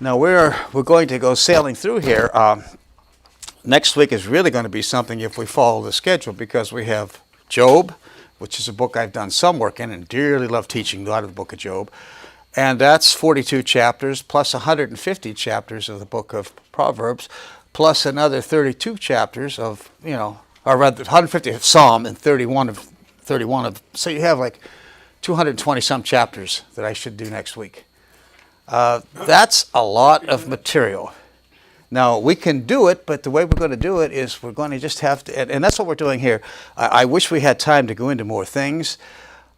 Now we're going to go sailing through here. Next week is really going to be something if we follow the schedule, because we have Job, which is a book I've done some work in and dearly love teaching out of the book of Job. And that's 42 chapters plus 150 chapters of the book of Proverbs, plus another 32 chapters of, or rather 150 of Psalm and 31 of, so you have like 220 some chapters that I should do next week. That's a lot of material. Now, we can do it, but the way we're going to do it is we're going to just have to, and that's what we're doing here. I wish we had time to go into more things.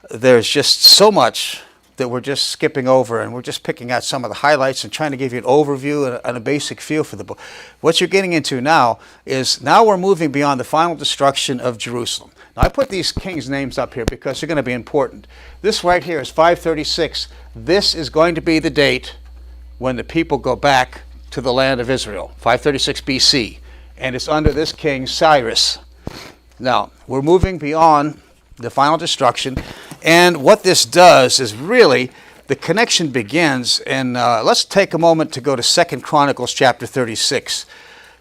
There's just so much that we're just skipping over, and we're just picking out some of the highlights and trying to give you an overview and a basic feel for the book. What you're getting into now is, now we're moving beyond the final destruction of Jerusalem. Now, I put these kings' names up here because they're going to be important. This right here is 536. This is going to be the date when the people go back to the land of Israel, 536 BC, and it's under this king Cyrus. Now, we're moving beyond the final destruction, and what this does is really, the connection begins, and let's take a moment to go to 2 Chronicles chapter 36.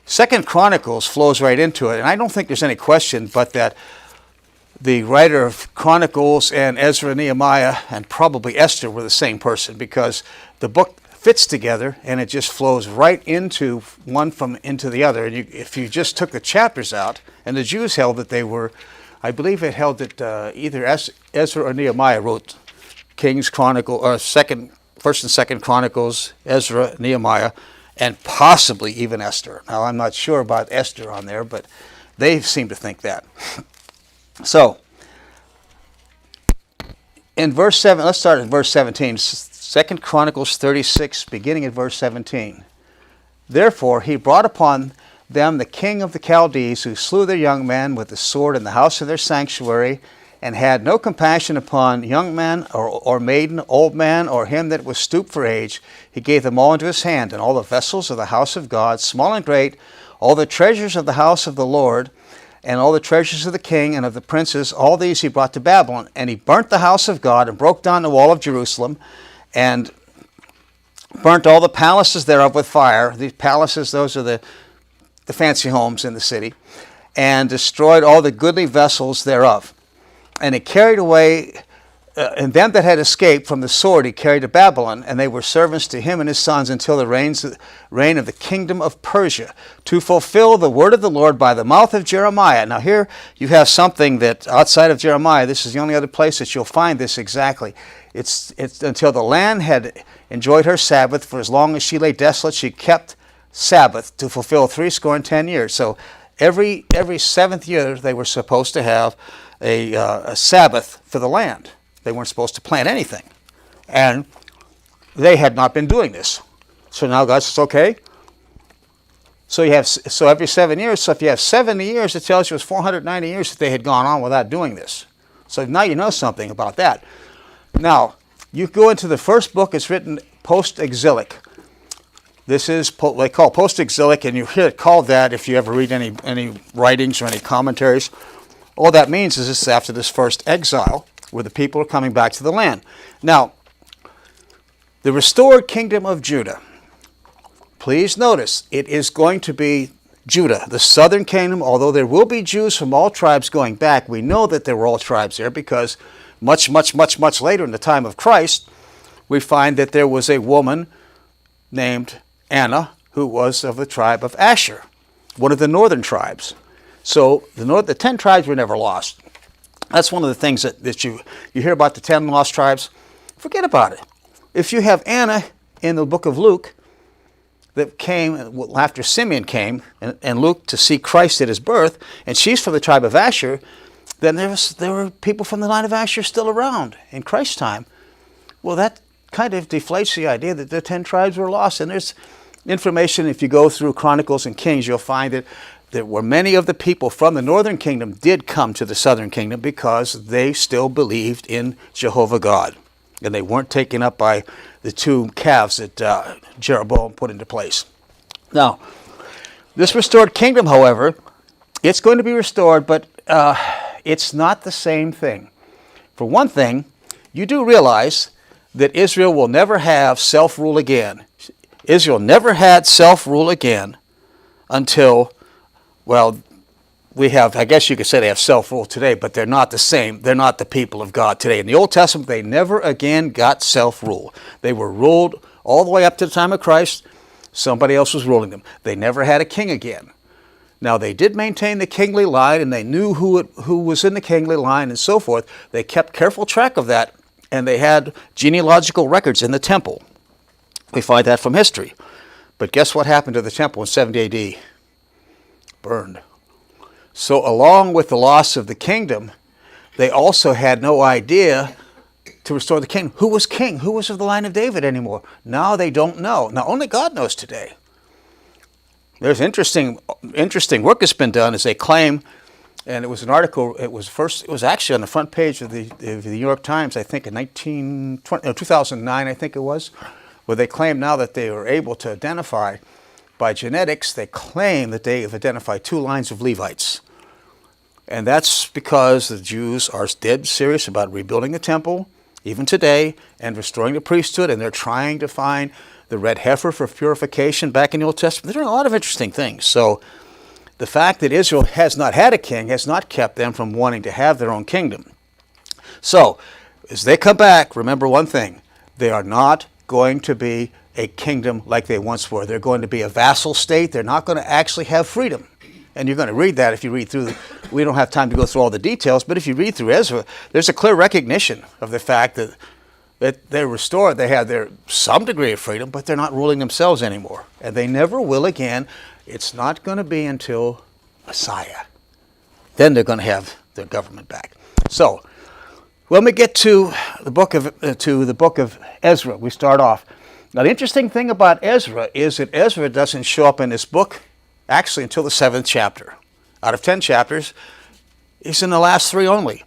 2 Chronicles flows right into it, and I don't think there's any question but that the writer of Chronicles and Ezra, Nehemiah, and probably Esther were the same person, because the book fits together and it just flows right into one from into the other. And if you just took the chapters out, and the Jews held that they were, I believe it held that either Ezra or Nehemiah wrote Kings, Chronicle, or First and Second Chronicles, Ezra, Nehemiah, and possibly even Esther. Now, I'm not sure about Esther on there, but they seem to think that. So, in verse 7, let's start at verse 17. 2 Chronicles 36, beginning at verse 17. Therefore he brought upon them the king of the Chaldees, who slew their young men with the sword in the house of their sanctuary, and had no compassion upon young man or maiden, old man, or him that was stooped for age. He gave them all into his hand, and all the vessels of the house of God, small and great, all the treasures of the house of the Lord, and all the treasures of the king and of the princes, all these he brought to Babylon. And he burnt the house of God, and broke down the wall of Jerusalem, and burnt all the palaces thereof with fire. These palaces, those are the fancy homes in the city, and destroyed all the goodly vessels thereof. And he carried away, and them that had escaped from the sword he carried to Babylon, and they were servants to him and his sons until the reign of the kingdom of Persia, to fulfill the word of the Lord by the mouth of Jeremiah. Now here you have something that outside of Jeremiah, this is the only other place that you'll find this exactly. It's until the land had enjoyed her Sabbath, for as long as she lay desolate, she kept Sabbath to fulfill 70 years. So every seventh year they were supposed to have a Sabbath for the land. They weren't supposed to plant anything, and they had not been doing this. So now God says, okay. So every 7 years. So if you have 70 years, it tells you it's 490 years that they had gone on without doing this. So now you know something about that. Now, you go into the first book, it's written Post-Exilic. This is what they call Post-Exilic, and you hear it called that if you ever read any writings or any commentaries. All that means is this is after this first exile, where the people are coming back to the land. Now, the restored kingdom of Judah. Please notice, it is going to be Judah, the southern kingdom. Although there will be Jews from all tribes going back, we know that there were all tribes there, because much later in the time of Christ, we find that there was a woman named Anna who was of the tribe of Asher, one of the northern tribes. So the 10 tribes were never lost. That's one of the things that you hear about, the 10 lost tribes. Forget about it. If you have Anna in the book of Luke, that came after Simeon came, and Luke to see Christ at his birth, and she's from the tribe of Asher, then there were people from the line of Asher still around in Christ's time. Well, that kind of deflates the idea that the 10 tribes were lost. And there's information, if you go through Chronicles and Kings, you'll find that there were many of the people from the northern kingdom did come to the southern kingdom because they still believed in Jehovah God. And they weren't taken up by the 2 calves that Jeroboam put into place. Now, this restored kingdom, however, it's going to be restored, but it's not the same thing. For one thing, you do realize that Israel will never have self-rule again. Israel never had self-rule again until, well, we have, I guess you could say they have self-rule today, but they're not the same. They're not the people of God today. In the Old Testament, they never again got self-rule. They were ruled all the way up to the time of Christ. Somebody else was ruling them. They never had a king again. Now, they did maintain the kingly line, and they knew who was in the kingly line and so forth. They kept careful track of that, and they had genealogical records in the temple. We find that from history. But guess what happened to the temple in 70 A.D.? Burned. So along with the loss of the kingdom, they also had no idea to restore the kingdom. Who was king? Who was of the line of David anymore? Now they don't know. Now only God knows today. There's interesting work that's been done as they claim, and it was an article, it was actually on the front page of the New York Times, I think in 2009, I think it was, where they claim now that they are able to identify by genetics, they claim that they have identified 2 lines of Levites. And that's because the Jews are dead serious about rebuilding the temple, even today, and restoring the priesthood, and they're trying to find the red heifer for purification back in the Old Testament. They're doing a lot of interesting things. So the fact that Israel has not had a king has not kept them from wanting to have their own kingdom. So as they come back, remember one thing, they are not going to be a kingdom like they once were. They're going to be a vassal state. They're not going to actually have freedom. And you're going to read that if you read through. We don't have time to go through all the details, but if you read through Ezra, there's a clear recognition of the fact that they're restored. They have some degree of freedom, but they're not ruling themselves anymore. And they never will again. It's not going to be until Messiah. Then they're going to have their government back. So when we get to the book of Ezra, we start off. Now the interesting thing about Ezra is that Ezra doesn't show up in this book actually until the 7th chapter. Out of 10 chapters, it's in the last 3 only.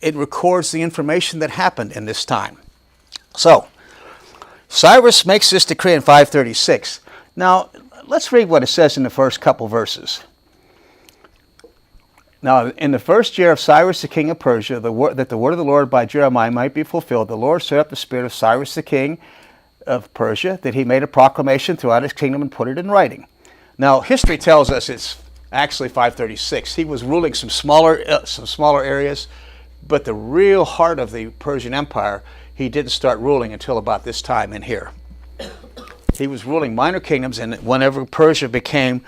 It records the information that happened in this time. So, Cyrus makes this decree in 536. Now, let's read what it says in the first couple verses. Now, in the first year of Cyrus the king of Persia, that the word of the Lord by Jeremiah might be fulfilled, the Lord stirred up the spirit of Cyrus the king of Persia, that he made a proclamation throughout his kingdom and put it in writing. Now, history tells us it's actually 536. He was ruling some smaller areas, but the real heart of the Persian Empire, he didn't start ruling until about this time in here. He was ruling minor kingdoms, and whenever Persia became,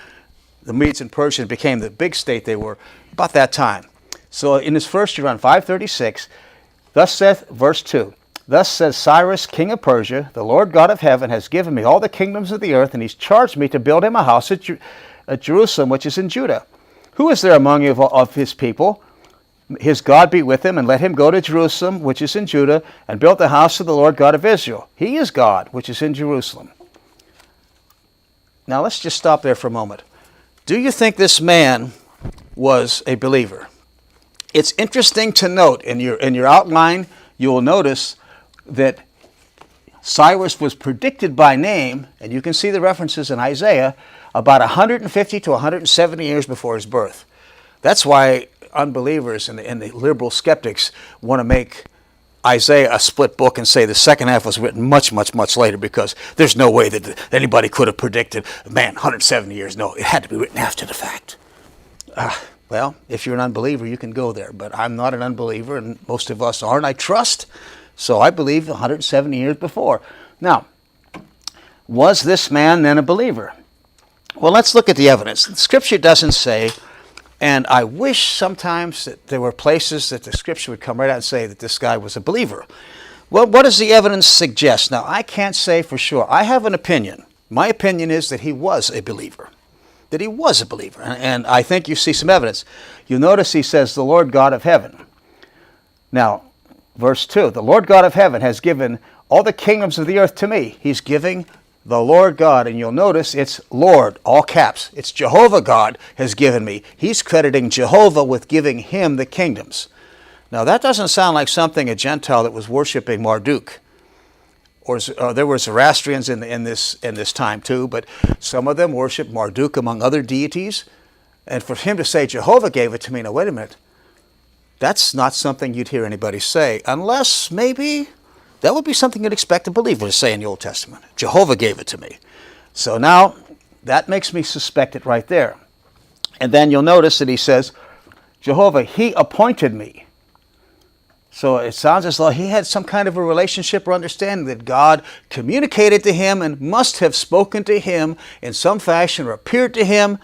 the Medes and Persians became the big state they were, about that time. So in his first year, around 536, thus saith, verse 2, thus says Cyrus, king of Persia, the Lord God of heaven has given me all the kingdoms of the earth, and he's charged me to build him a house at Jerusalem, which is in Judah. Who is there among you of his people? His God be with him, and let him go to Jerusalem, which is in Judah, and build the house of the Lord God of Israel. He is God, which is in Jerusalem. Now let's just stop there for a moment. Do you think this man was a believer? It's interesting to note, in your outline, you will notice that Cyrus was predicted by name, and you can see the references in Isaiah, about 150 to 170 years before his birth. That's why unbelievers and the liberal skeptics want to make Isaiah a split book and say the second half was written much, much, much later, because there's no way that anybody could have predicted, man, 170 years. No, it had to be written after the fact. Well, if you're an unbeliever, you can go there, but I'm not an unbeliever, and most of us aren't, I trust. So I believe 170 years before. Now, was this man then a believer? Well, let's look at the evidence. The Scripture doesn't say, and I wish sometimes that there were places that the Scripture would come right out and say that this guy was a believer. Well, what does the evidence suggest? Now, I can't say for sure. I have an opinion. My opinion is that he was a believer. That he was a believer. And I think you see some evidence. You notice he says, the Lord God of heaven. Now, verse 2, the Lord God of heaven has given all the kingdoms of the earth to me. He's giving the Lord God, and you'll notice it's Lord, all caps. It's Jehovah God has given me. He's crediting Jehovah with giving him the kingdoms. Now that doesn't sound like something a Gentile that was worshiping Marduk. Or there were Zoroastrians in this time too, but some of them worshiped Marduk among other deities. And for him to say Jehovah gave it to me, now wait a minute, that's not something you'd hear anybody say, unless maybe that would be something you'd expect a believer to say in the Old Testament. Jehovah gave it to me. So now that makes me suspect it right there. And then you'll notice that he says, Jehovah, he appointed me. So it sounds as though he had some kind of a relationship or understanding that God communicated to him and must have spoken to him in some fashion or appeared to him.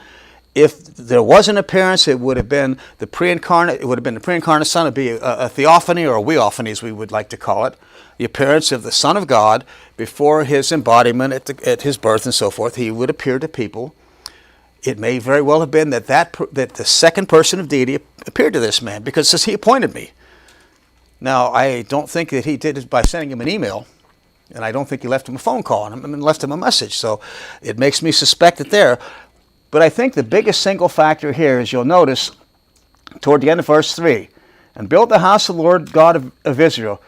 If there was an appearance, it would have been the pre-incarnate. It would have been the pre-incarnate Son. It'd be a theophany or a weophany, as we would like to call it, the appearance of the Son of God before his embodiment at his birth and so forth. He would appear to people. It may very well have been that the second person of deity appeared to this man because it says he appointed me. Now, I don't think that he did it by sending him an email, and I don't think he left him a phone call and left him a message. So it makes me suspect it there. But I think the biggest single factor here is you'll notice toward the end of verse 3, and build the house of the Lord God of Israel.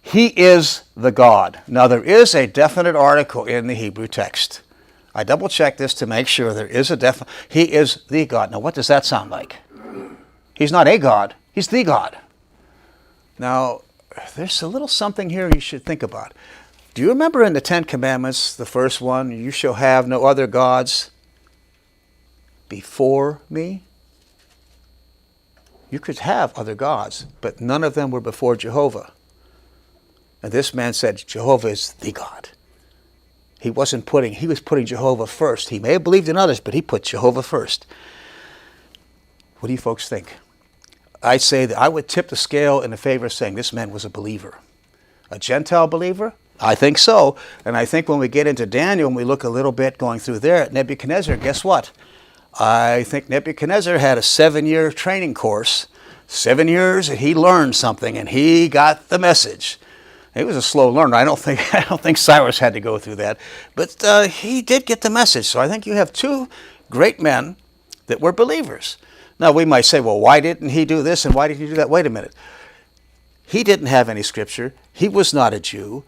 He is the God. Now there is a definite article in the Hebrew text. I double checked this to make sure there is a definite. He is the God. Now what does that sound like? He's not a God. He's the God. Now there's a little something here you should think about. Do you remember in the Ten Commandments, the first one, you shall have no other gods before me? You could have other gods, but none of them were before Jehovah. And this man said, Jehovah is the God. He was putting Jehovah first. He may have believed in others, but he put Jehovah first. What do you folks think? I'd say that I would tip the scale in the favor of saying this man was a believer. A Gentile believer? I think so. And I think when we get into Daniel and we look a little bit going through there at Nebuchadnezzar, guess what? I think Nebuchadnezzar had a 7-year training course. 7 years, and he learned something, and he got the message. He was a slow learner. I don't think Cyrus had to go through that, but he did get the message. So I think you have two great men that were believers. Now we might say, well, why didn't he do this and why did he do that? Wait a minute. He didn't have any scripture. He was not a Jew.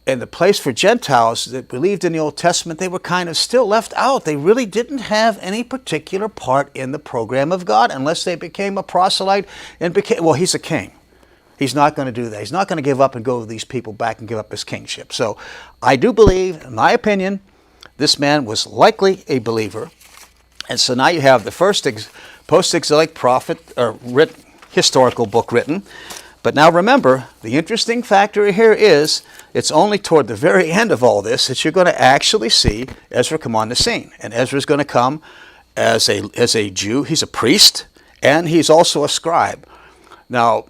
And the place for Gentiles that believed in the Old Testament, they were kind of still left out. They really didn't have any particular part in the program of God unless they became a proselyte and he's a king. He's not going to do that. He's not going to give up and go with these people back and give up his kingship. So I do believe, in my opinion, this man was likely a believer. And so now you have the first post-exilic prophet, or historical book written. But now remember, the interesting factor here is it's only toward the very end of all this that you're going to actually see Ezra come on the scene. And Ezra is going to come as a Jew. He's a priest, and he's also a scribe. Now,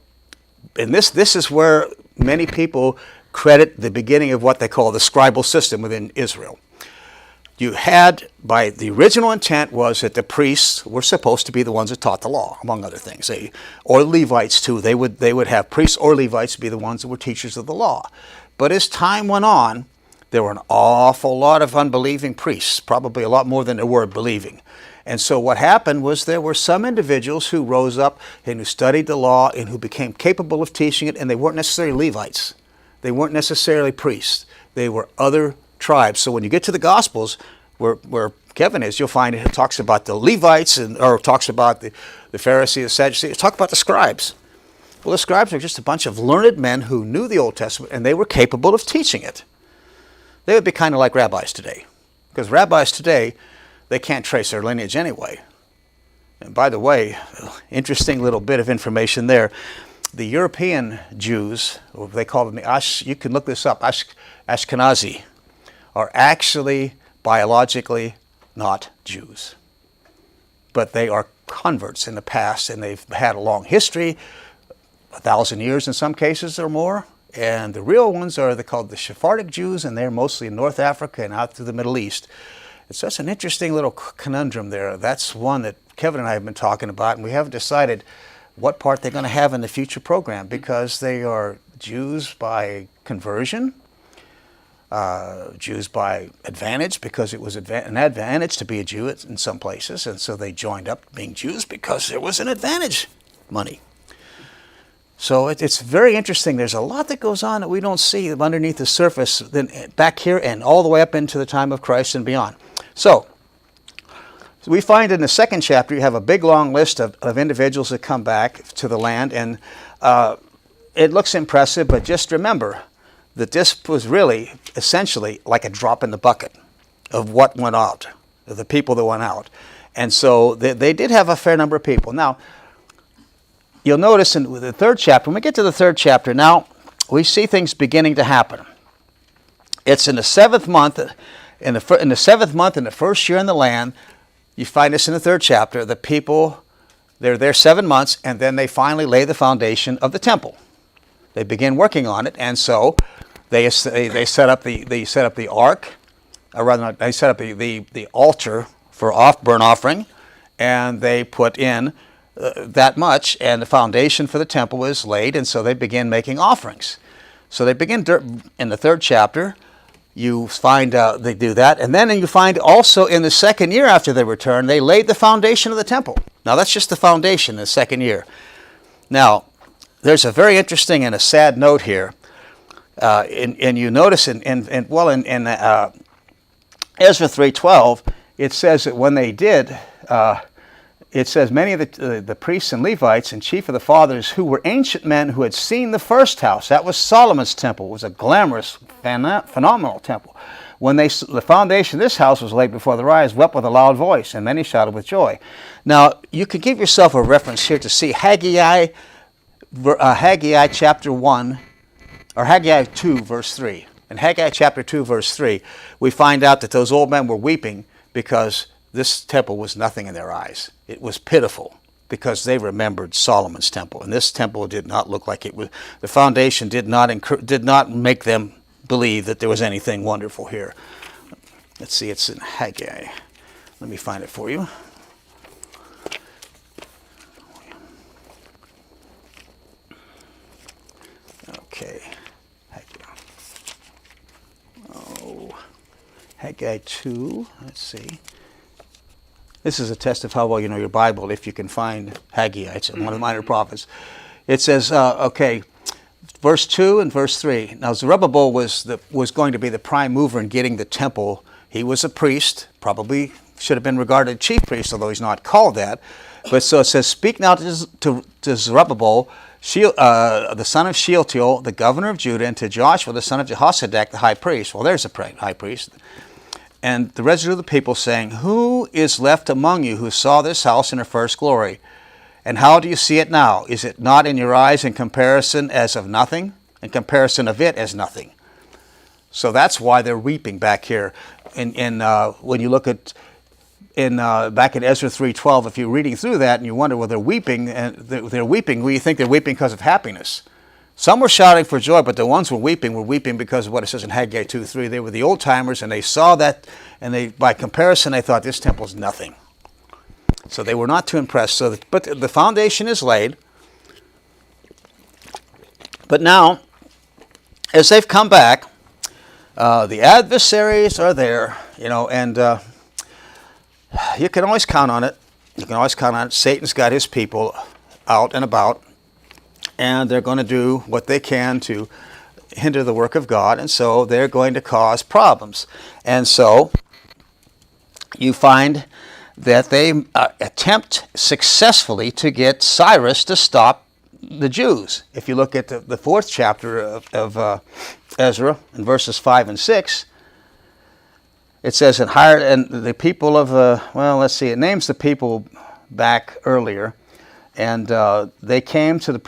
and this is where many people credit the beginning of what they call the Scribal System within Israel. You had, by the original intent was that the priests were supposed to be the ones that taught the law, among other things. Or Levites too. They would have priests or Levites be the ones that were teachers of the law. But as time went on, there were an awful lot of unbelieving priests, probably a lot more than there were believing. And so what happened was there were some individuals who rose up and who studied the law and who became capable of teaching it, and they weren't necessarily Levites. They weren't necessarily priests. They were other tribes. So when you get to the Gospels, where Kevin is, you'll find it talks about the Levites or talks about the Pharisees, the Sadducees. It talks about the scribes. Well, the scribes are just a bunch of learned men who knew the Old Testament, and they were capable of teaching it. They would be kind of like rabbis today, because rabbis today, they can't trace their lineage anyway. And by the way, interesting little bit of information there. The European Jews, or they call them you can look this up, Ashkenazi, are actually biologically not Jews. But they are converts in the past, and they've had a long history, 1,000 years in some cases or more. And the real ones are called the Sephardic Jews, and they're mostly in North Africa and out through the Middle East. It's such an interesting little conundrum there. That's one that Kevin and I have been talking about, and we haven't decided what part they're going to have in the future program, because they are Jews by conversion, Jews by advantage, because it was an advantage to be a Jew in some places, and so they joined up being Jews because there was an advantage money. So it's very interesting. There's a lot that goes on that we don't see underneath the surface back here and all the way up into the time of Christ and beyond. So we find in the second chapter you have a big long list of individuals that come back to the land, and it looks impressive, but just remember that this was really essentially like a drop in the bucket. of what went out, of the people that went out. And so they did have a fair number of people. Now, you'll notice in the third chapter, when we get to the third chapter, now we see things beginning to happen. It's in the seventh month, in the seventh month, in the first year in the land. You find this in the third chapter. The people, they're there 7 months, and then they finally lay the foundation of the temple. They begin working on it, and so they set up the ark, or rather, they set up the altar for burnt offering, and they put in that much, and the foundation for the temple was laid, and so they begin making offerings. So they begin in the third chapter. You find they do that, and then you find also in the second year after they return, they laid the foundation of the temple. Now that's just the foundation in the second year. Now, there's a very interesting and a sad note here, and you notice in Ezra 3:12, it says that when they did, it says many of the priests and Levites and chief of the fathers who were ancient men who had seen the first house, that was Solomon's temple, it was a glamorous, phenomenal temple. When the foundation of this house was laid before their eyes, wept with a loud voice, and many shouted with joy. Now, you can give yourself a reference here to see Haggai chapter 1, or Haggai 2, verse 3. In Haggai chapter 2, verse 3, we find out that those old men were weeping because this temple was nothing in their eyes. It was pitiful because they remembered Solomon's temple. And this temple did not look like it was, the foundation did not make them believe that there was anything wonderful here. Let's see, it's in Haggai. Let me find it for you. Okay. Haggai 2, let's see. This is a test of how well you know your Bible, if you can find Haggai. It's one of the minor prophets. It says, verse 2 and verse 3. Now, Zerubbabel was going to be the prime mover in getting the temple. He was a priest, probably should have been regarded chief priest, although he's not called that. But so it says, speak now to Zerubbabel, the son of Shealtiel, the governor of Judah, and to Joshua, the son of Jehozadak, the high priest. Well, there's a high priest. And the residue of the people saying, who is left among you who saw this house in her first glory? And how do you see it now? Is it not in your eyes in comparison as of nothing? In comparison of it as nothing. So that's why they're weeping back here. When you look at back in Ezra 3:12, if you're reading through that and you wonder, well, they're weeping, and they're weeping, well, you think they're weeping because of happiness. Some were shouting for joy, but the ones who were weeping because of what it says in Haggai 2:3. They were the old timers, and they saw that, and by comparison, they thought this temple's nothing. So they were not too impressed. But the foundation is laid. But now, as they've come back, the adversaries are there, and you can always count on it. You can always count on it. Satan's got his people out and about, and they're going to do what they can to hinder the work of God, and so they're going to cause problems. And so you find that they attempt successfully to get Cyrus to stop the Jews. If you look at the fourth chapter of Ezra, in verses 5 and 6, it says, and the people of, it names the people back earlier, and they came to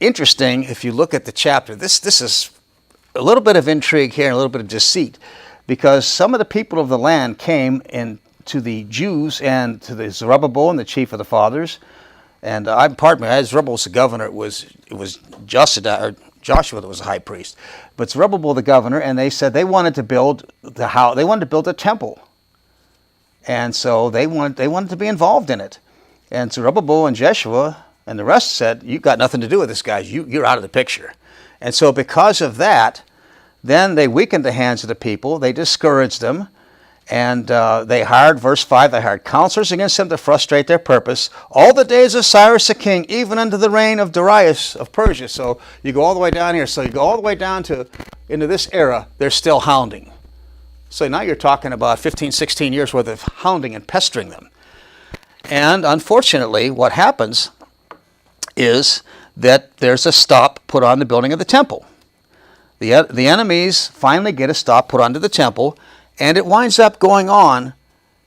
interesting, if you look at the chapter, this is a little bit of intrigue here and a little bit of deceit, because some of the people of the land came in to the Jews and to the Zerubbabel and the chief of the fathers, and Zerubbabel was the governor. It was Joshua that was the high priest, but Zerubbabel the governor, and they said they wanted to build the house. They wanted to build a temple, and so they wanted to be involved in it. And Zerubbabel and Jeshua and the rest said, "You got nothing to do with this, guys. You're out of the picture." And so because of that, then they weakened the hands of the people. They discouraged them. And they hired, verse 5, they hired counselors against them to frustrate their purpose all the days of Cyrus the king, even unto the reign of Darius of Persia. So you go all the way down here. So you go all the way down into this era, they're still hounding. So now you're talking about 15, 16 years worth of hounding and pestering them. And unfortunately, what happens is that there's a stop put on the building of the temple. The enemies finally get a stop put onto the temple, And it winds up going on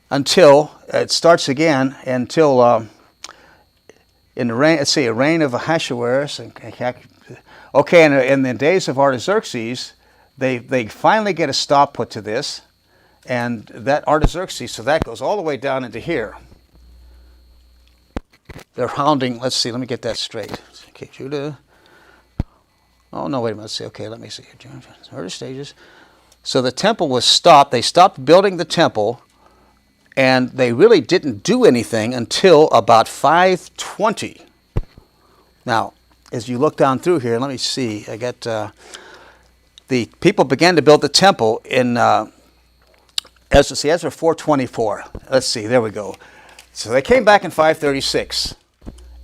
until, it starts again, until in the reign, let's see, a reign of Ahasuerus. Okay, and in the days of Artaxerxes, they finally get a stop put to this. And that Artaxerxes, so that goes all the way down into here. They're hounding, let's see, let me get that straight. Okay, Judah. Oh, no, wait a minute. Let's see. Okay, let me see. Early stages. So the temple was stopped. They stopped building the temple, and they really didn't do anything until about 520. Now, as you look down through here, let me see. I got the people began to build the temple in Ezra 424. Let's see. There we go. So they came back in 536,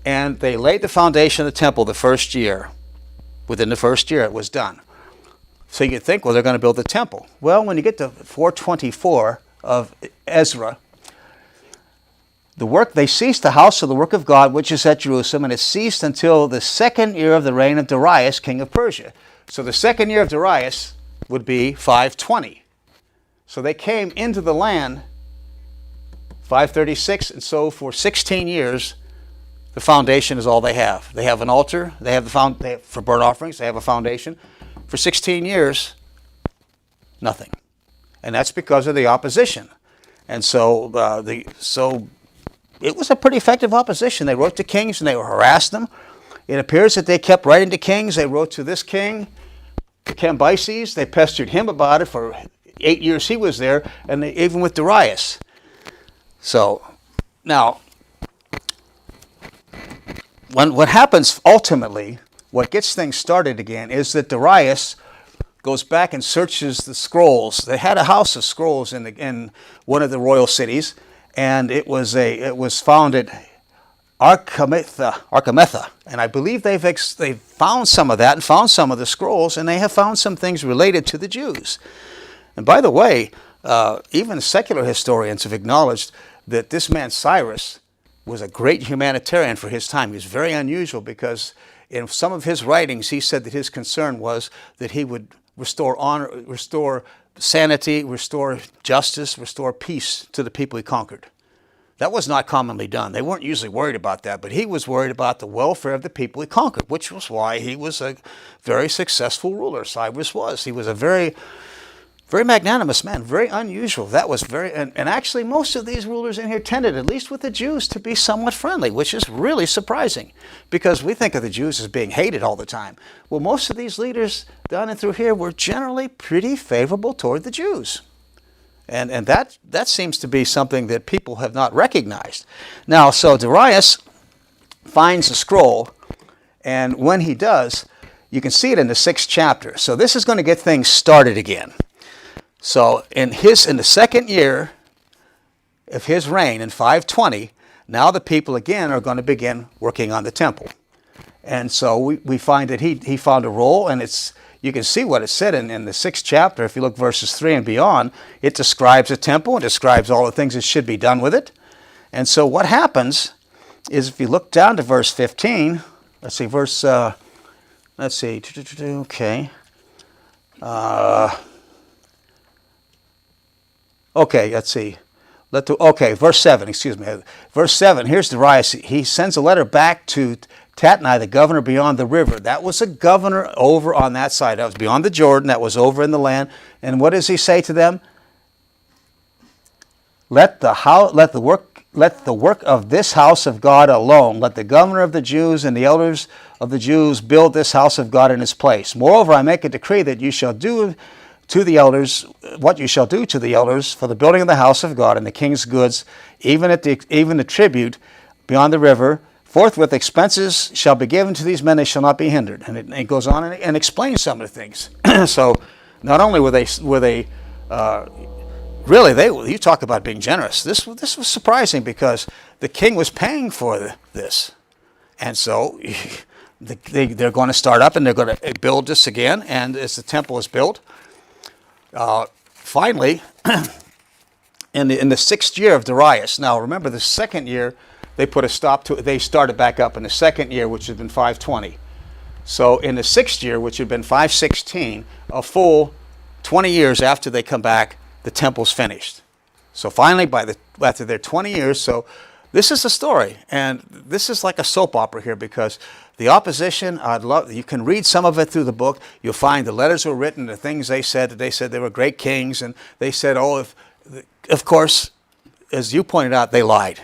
and they laid the foundation of the temple the first year. Within the first year, it was done. So you think, well, they're going to build the temple. Well, when you get to 424 of Ezra, they ceased the house of the work of God, which is at Jerusalem, and it ceased until the second year of the reign of Darius, king of Persia. So the second year of Darius would be 520. So they came into the land 536, and so for 16 years, the foundation is all they have. They have an altar. They have for burnt offerings. They have a foundation. For 16 years, nothing, and that's because of the opposition. And so, so it was a pretty effective opposition. They wrote to kings and they harassed them. It appears that they kept writing to kings. They wrote to this king, Cambyses. They pestered him about it for 8 years. He was there, and even with Darius. So now, what happens ultimately, what gets things started again, is that Darius goes back and searches the scrolls. They had a house of scrolls in one of the royal cities, and it was found at Archametha, and I believe they've found some of that and found some of the scrolls, and they have found some things related to the Jews. And by the way, even secular historians have acknowledged that this man Cyrus was a great humanitarian for his time. He was very unusual because in some of his writings, he said that his concern was that he would restore honor, restore sanity, restore justice, restore peace to the people he conquered. That was not commonly done. They weren't usually worried about that, but he was worried about the welfare of the people he conquered, which was why he was a very successful ruler. Cyrus was. He was a very magnanimous man, very unusual. That was and actually most of these rulers in here tended, at least with the Jews, to be somewhat friendly, which is really surprising because we think of the Jews as being hated all the time. Well, most of these leaders down and through here were generally pretty favorable toward the Jews. And that seems to be something that people have not recognized. Now, so Darius finds a scroll, and when he does, you can see it in the 6th chapter. So this is going to get things started again. So in the second year of his reign in 520, now the people again are going to begin working on the temple. And so we find that he found a roll, and you can see what it said in the 6th chapter. If you look verses 3 and beyond, it describes a temple and describes all the things that should be done with it. And so what happens is if you look down to verse 15, let's see, okay. Okay, let's see. Verse 7, excuse me. Verse 7, here's Darius. He sends a letter back to Tatnai, the governor beyond the river. That was a governor over on that side. That was beyond the Jordan. That was over in the land. And what does he say to them? Let the work of this house of God alone. Let the governor of the Jews and the elders of the Jews build this house of God in its place. Moreover, I make a decree that you shall do to the elders what you shall do to the elders for the building of the house of God and the king's goods, even the tribute beyond the river. Forthwith expenses shall be given to these men; they shall not be hindered. And it goes on and explains some of the things. So, not only were they really, you talk about being generous. This was surprising because the king was paying for this, and so they're going to start up and they're going to build this again. And as the temple is built. Finally, in the 6th year of Darius. Now, remember, the second year they put a stop to it. They started back up in the second year, which had been 520. So, in the 6th year, which had been 516, a full 20 years after they come back, the temple's finished. So finally, after their 20 years, so this is the story, and this is like a soap opera here, because the opposition, you can read some of it through the book. You'll find the letters were written, the things they said, that they said they were great kings, and they said, of course, as you pointed out, they lied.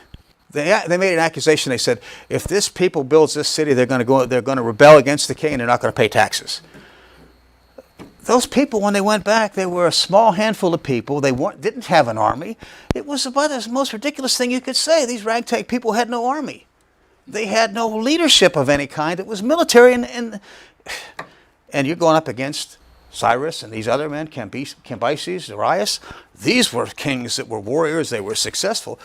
They made an accusation. They said, if this people builds this city, they're going to rebel against the king, and they're not going to pay taxes. Those people, when they went back, they were a small handful of people. They didn't have an army. It was about the most ridiculous thing you could say. These ragtag people had no army. They had no leadership of any kind. It was military, and you're going up against Cyrus and these other men, Cambyses, Darius. These were kings that were warriors. They were successful.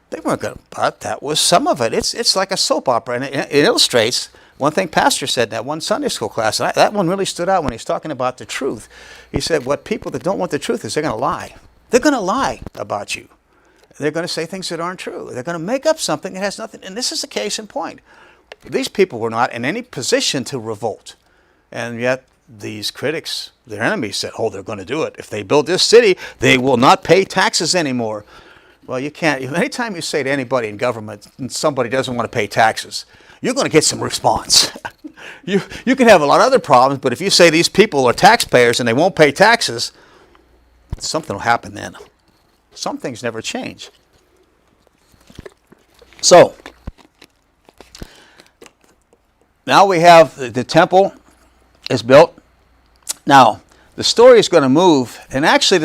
They weren't going to, but that was some of it. It's like a soap opera, and it illustrates one thing Pastor said in that one Sunday school class, and that one really stood out when he's talking about the truth. He said, what people that don't want the truth is they're going to lie. They're going to lie about you. They're going to say things that aren't true. They're going to make up something that has nothing, and this is the case in point. These people were not in any position to revolt, and yet these critics, their enemies, said, they're going to do it. If they build this city, they will not pay taxes anymore. Well, you can't. Anytime you say to anybody in government, somebody doesn't want to pay taxes, you're going to get some response. You can have a lot of other problems, but if you say these people are taxpayers and they won't pay taxes, something will happen then. Some things never change. So, now we have the temple is built. Now, the story is going to move, and actually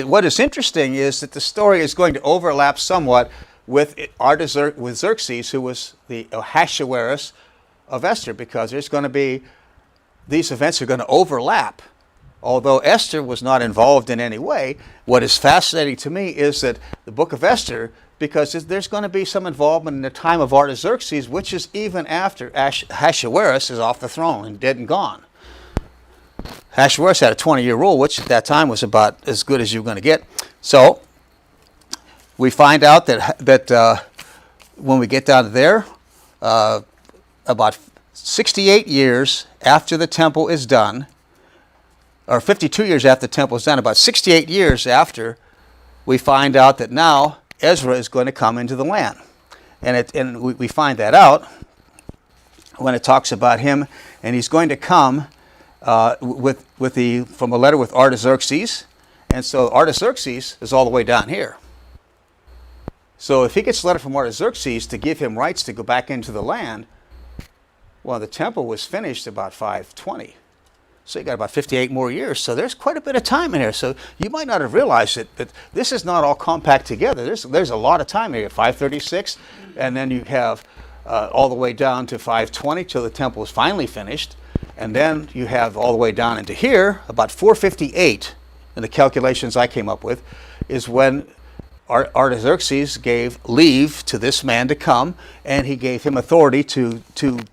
what is interesting is that the story is going to overlap somewhat with Xerxes, who was the Ahasuerus of Esther, because there's going to be, these events are going to overlap. Although Esther was not involved in any way, what is fascinating to me is that the book of Esther, because there's going to be some involvement in the time of Artaxerxes, which is even after Ahasuerus is off the throne and dead and gone. Ahasuerus had a 20-year rule, which at that time was about as good as you were going to get. So we find out that when we get down to there, about 68 years after the temple is done, or 52 years after the temple is done, about 68 years after, we find out that now Ezra is going to come into the land. And we find that out when it talks about him, and he's going to come from a letter with Artaxerxes. And so Artaxerxes is all the way down here. So if he gets a letter from Artaxerxes to give him rights to go back into the land, well, the temple was finished about 520. So you got about 58 more years. So there's quite a bit of time in here. So you might not have realized it, but this is not all compact together. There's a lot of time here. 536, and then you have all the way down to 520 till the temple is finally finished. And then you have all the way down into here, about 458, in the calculations I came up with, is when Artaxerxes gave leave to this man to come, and he gave him authority to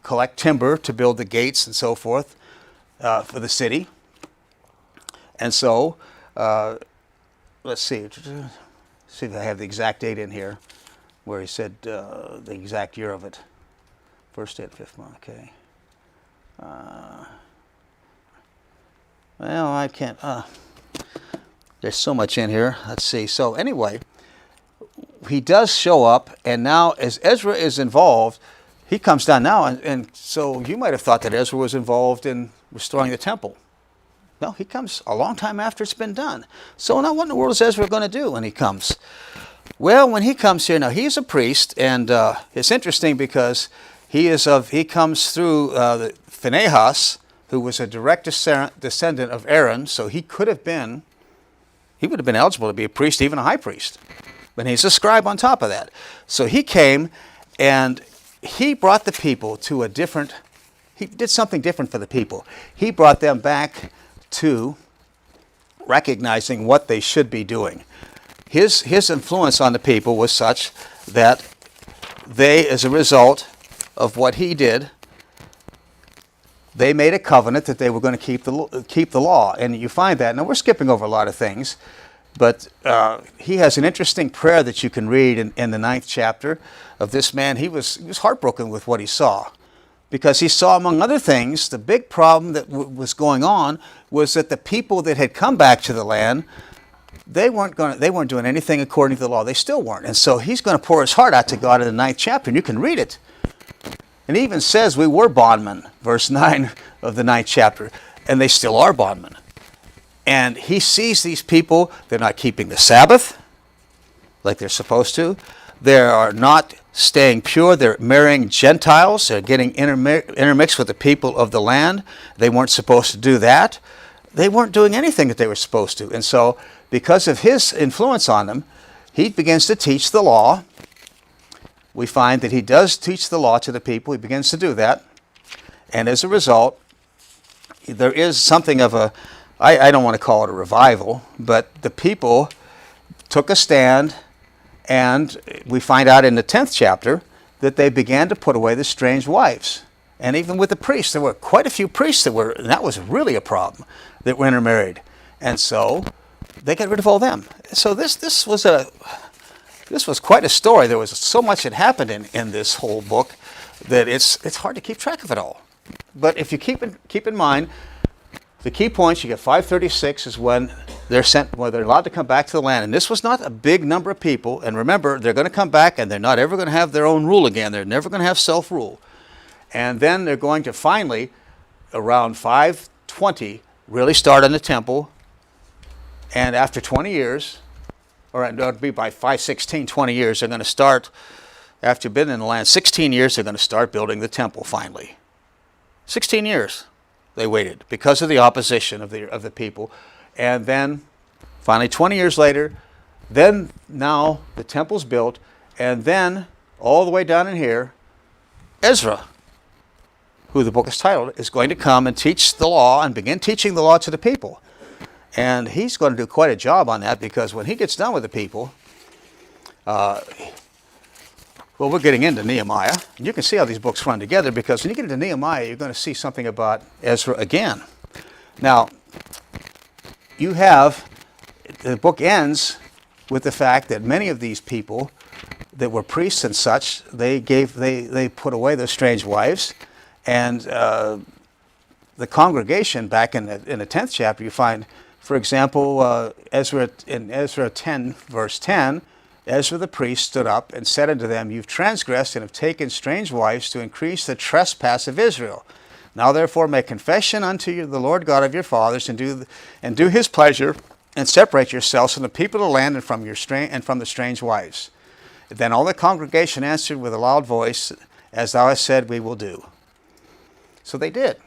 collect timber to build the gates and so forth for the city. And so, let's see if I have the exact date in here, where he said the exact year of it. First day of the 5th month, okay. Well, I can't, there's so much in here. Let's see. So anyway, he does show up, and now as Ezra is involved, he comes down now, and so you might have thought that Ezra was involved in restoring the temple. No, he comes a long time after it's been done. So now what in the world is Ezra going to do when he comes? Well, when he comes here, now he's a priest, and it's interesting because he comes through Phinehas, who was a direct descendant of Aaron, so he would have been eligible to be a priest, even a high priest. But he's a scribe on top of that. So he came, and he brought the people to he did something different for the people. He brought them back to recognizing what they should be doing. His influence on the people was such that they, as a result of what he did, they made a covenant that they were going to keep the law. And you find that. Now, we're skipping over a lot of things, but he has an interesting prayer that you can read in the 9th chapter of this man. He was heartbroken with what he saw, because he saw, among other things, the big problem that was going on was that the people that had come back to the land they weren't doing anything according to the law. They still weren't. And so he's going to pour his heart out to God in the 9th chapter, and you can read it. And he even says we were bondmen, verse 9 of the 9th chapter, and they still are bondmen. And he sees these people, they're not keeping the Sabbath like they're supposed to. They are not staying pure. They're marrying Gentiles. They're getting intermixed with the people of the land. They weren't supposed to do that. They weren't doing anything that they were supposed to. And so because of his influence on them, he begins to teach the law. We find that he does teach the law to the people. He begins to do that. And as a result, there is something of a, I don't want to call it a revival, but the people took a stand, and we find out in the 10th chapter that they began to put away the strange wives. And even with the priests, there were quite a few priests and that was really a problem, that were intermarried. And so they got rid of all them. So this was quite a story. There was so much that happened in this whole book that it's hard to keep track of it all. But if you keep in mind the key points, you get 536 is when they're allowed to come back to the land. And this was not a big number of people. And remember, they're going to come back, and they're not ever going to have their own rule again. They're never going to have self-rule. And then they're going to finally, around 520, really start on the temple. And after 20 years, or it would be by 516, 20 years, they're going to start, after you've been in the land 16 years, they're going to start building the temple finally. 16 years they waited because of the opposition of the people. And then finally 20 years later, then now the temple's built, and then all the way down in here, Ezra, who the book is titled, is going to come and teach the law and begin teaching the law to the people. And he's going to do quite a job on that, because when he gets done with the people, well, we're getting into Nehemiah. And you can see how these books run together, because when you get into Nehemiah, you're going to see something about Ezra again. Now, the book ends with the fact that many of these people that were priests and such, they put away their strange wives. And the congregation, back in the 10th chapter, you find, for example, in Ezra 10, verse 10, Ezra the priest stood up and said unto them, You've transgressed and have taken strange wives to increase the trespass of Israel. Now therefore make confession unto you the Lord God of your fathers, and do his pleasure, and separate yourselves from the people of the land and from the strange wives. Then all the congregation answered with a loud voice, As thou hast said, we will do. So they did.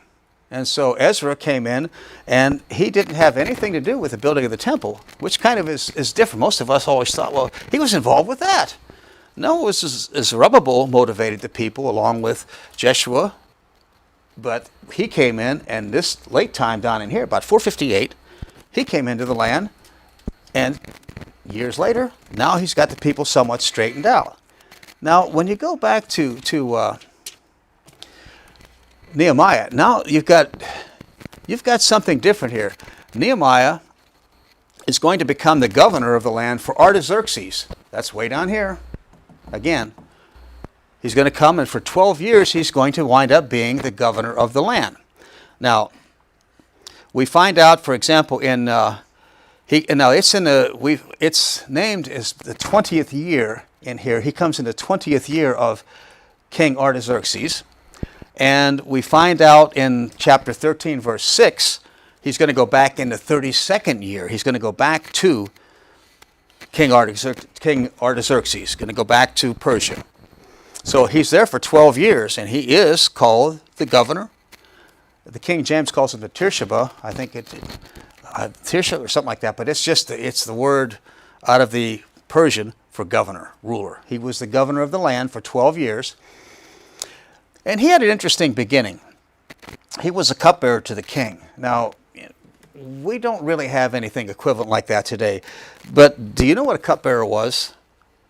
And so Ezra came in, and he didn't have anything to do with the building of the temple, which kind of is different. Most of us always thought, well, he was involved with that. No, it was Zerubbabel motivated the people along with Jeshua. But he came in, and this late time down in here, about 458, he came into the land, and years later, now he's got the people somewhat straightened out. Now, when you go back to Nehemiah, now you've got something different here. Nehemiah is going to become the governor of the land for Artaxerxes. That's way down here. Again, he's going to come, and for 12 years he's going to wind up being the governor of the land. Now, we find out, for example, it's named as the 20th year in here. He comes in the 20th year of King Artaxerxes. And we find out in chapter 13, verse 6, he's going to go back in the 32nd year. He's going to go back to King Artaxerxes, going to go back to Persia. So he's there for 12 years, and he is called the governor. The King James calls him the Tirshaba. I think Tirsha or something like that, but it's the word out of the Persian for governor, ruler. He was the governor of the land for 12 years. And he had an interesting beginning. He was a cupbearer to the king. Now, we don't really have anything equivalent like that today. But do you know what a cupbearer was?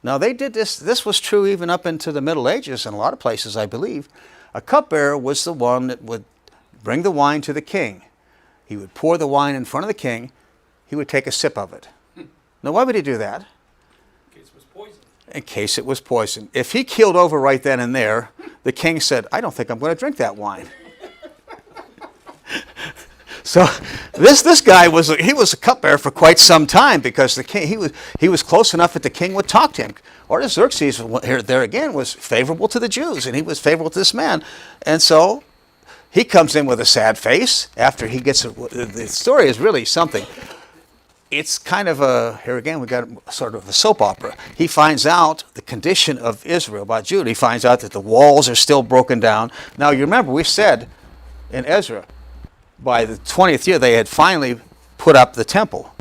Now, they did this. This was true even up into the Middle Ages in a lot of places, I believe. A cupbearer was the one that would bring the wine to the king. He would pour the wine in front of the king. He would take a sip of it. Now, why would he do that? In case it was poison. If he keeled over right then and there, the king said, I don't think I'm going to drink that wine. So this guy was a cupbearer for quite some time, because the king he was close enough that the king would talk to him. Artaxerxes there again was favorable to the Jews, and he was favorable to this man, and so he comes in with a sad face after he gets the story is really something. It's kind of here again we got sort of a soap opera. He finds out the condition of Israel, about Judah. He finds out that the walls are still broken down. Now you remember we said in Ezra, by the 20th year they had finally put up the temple,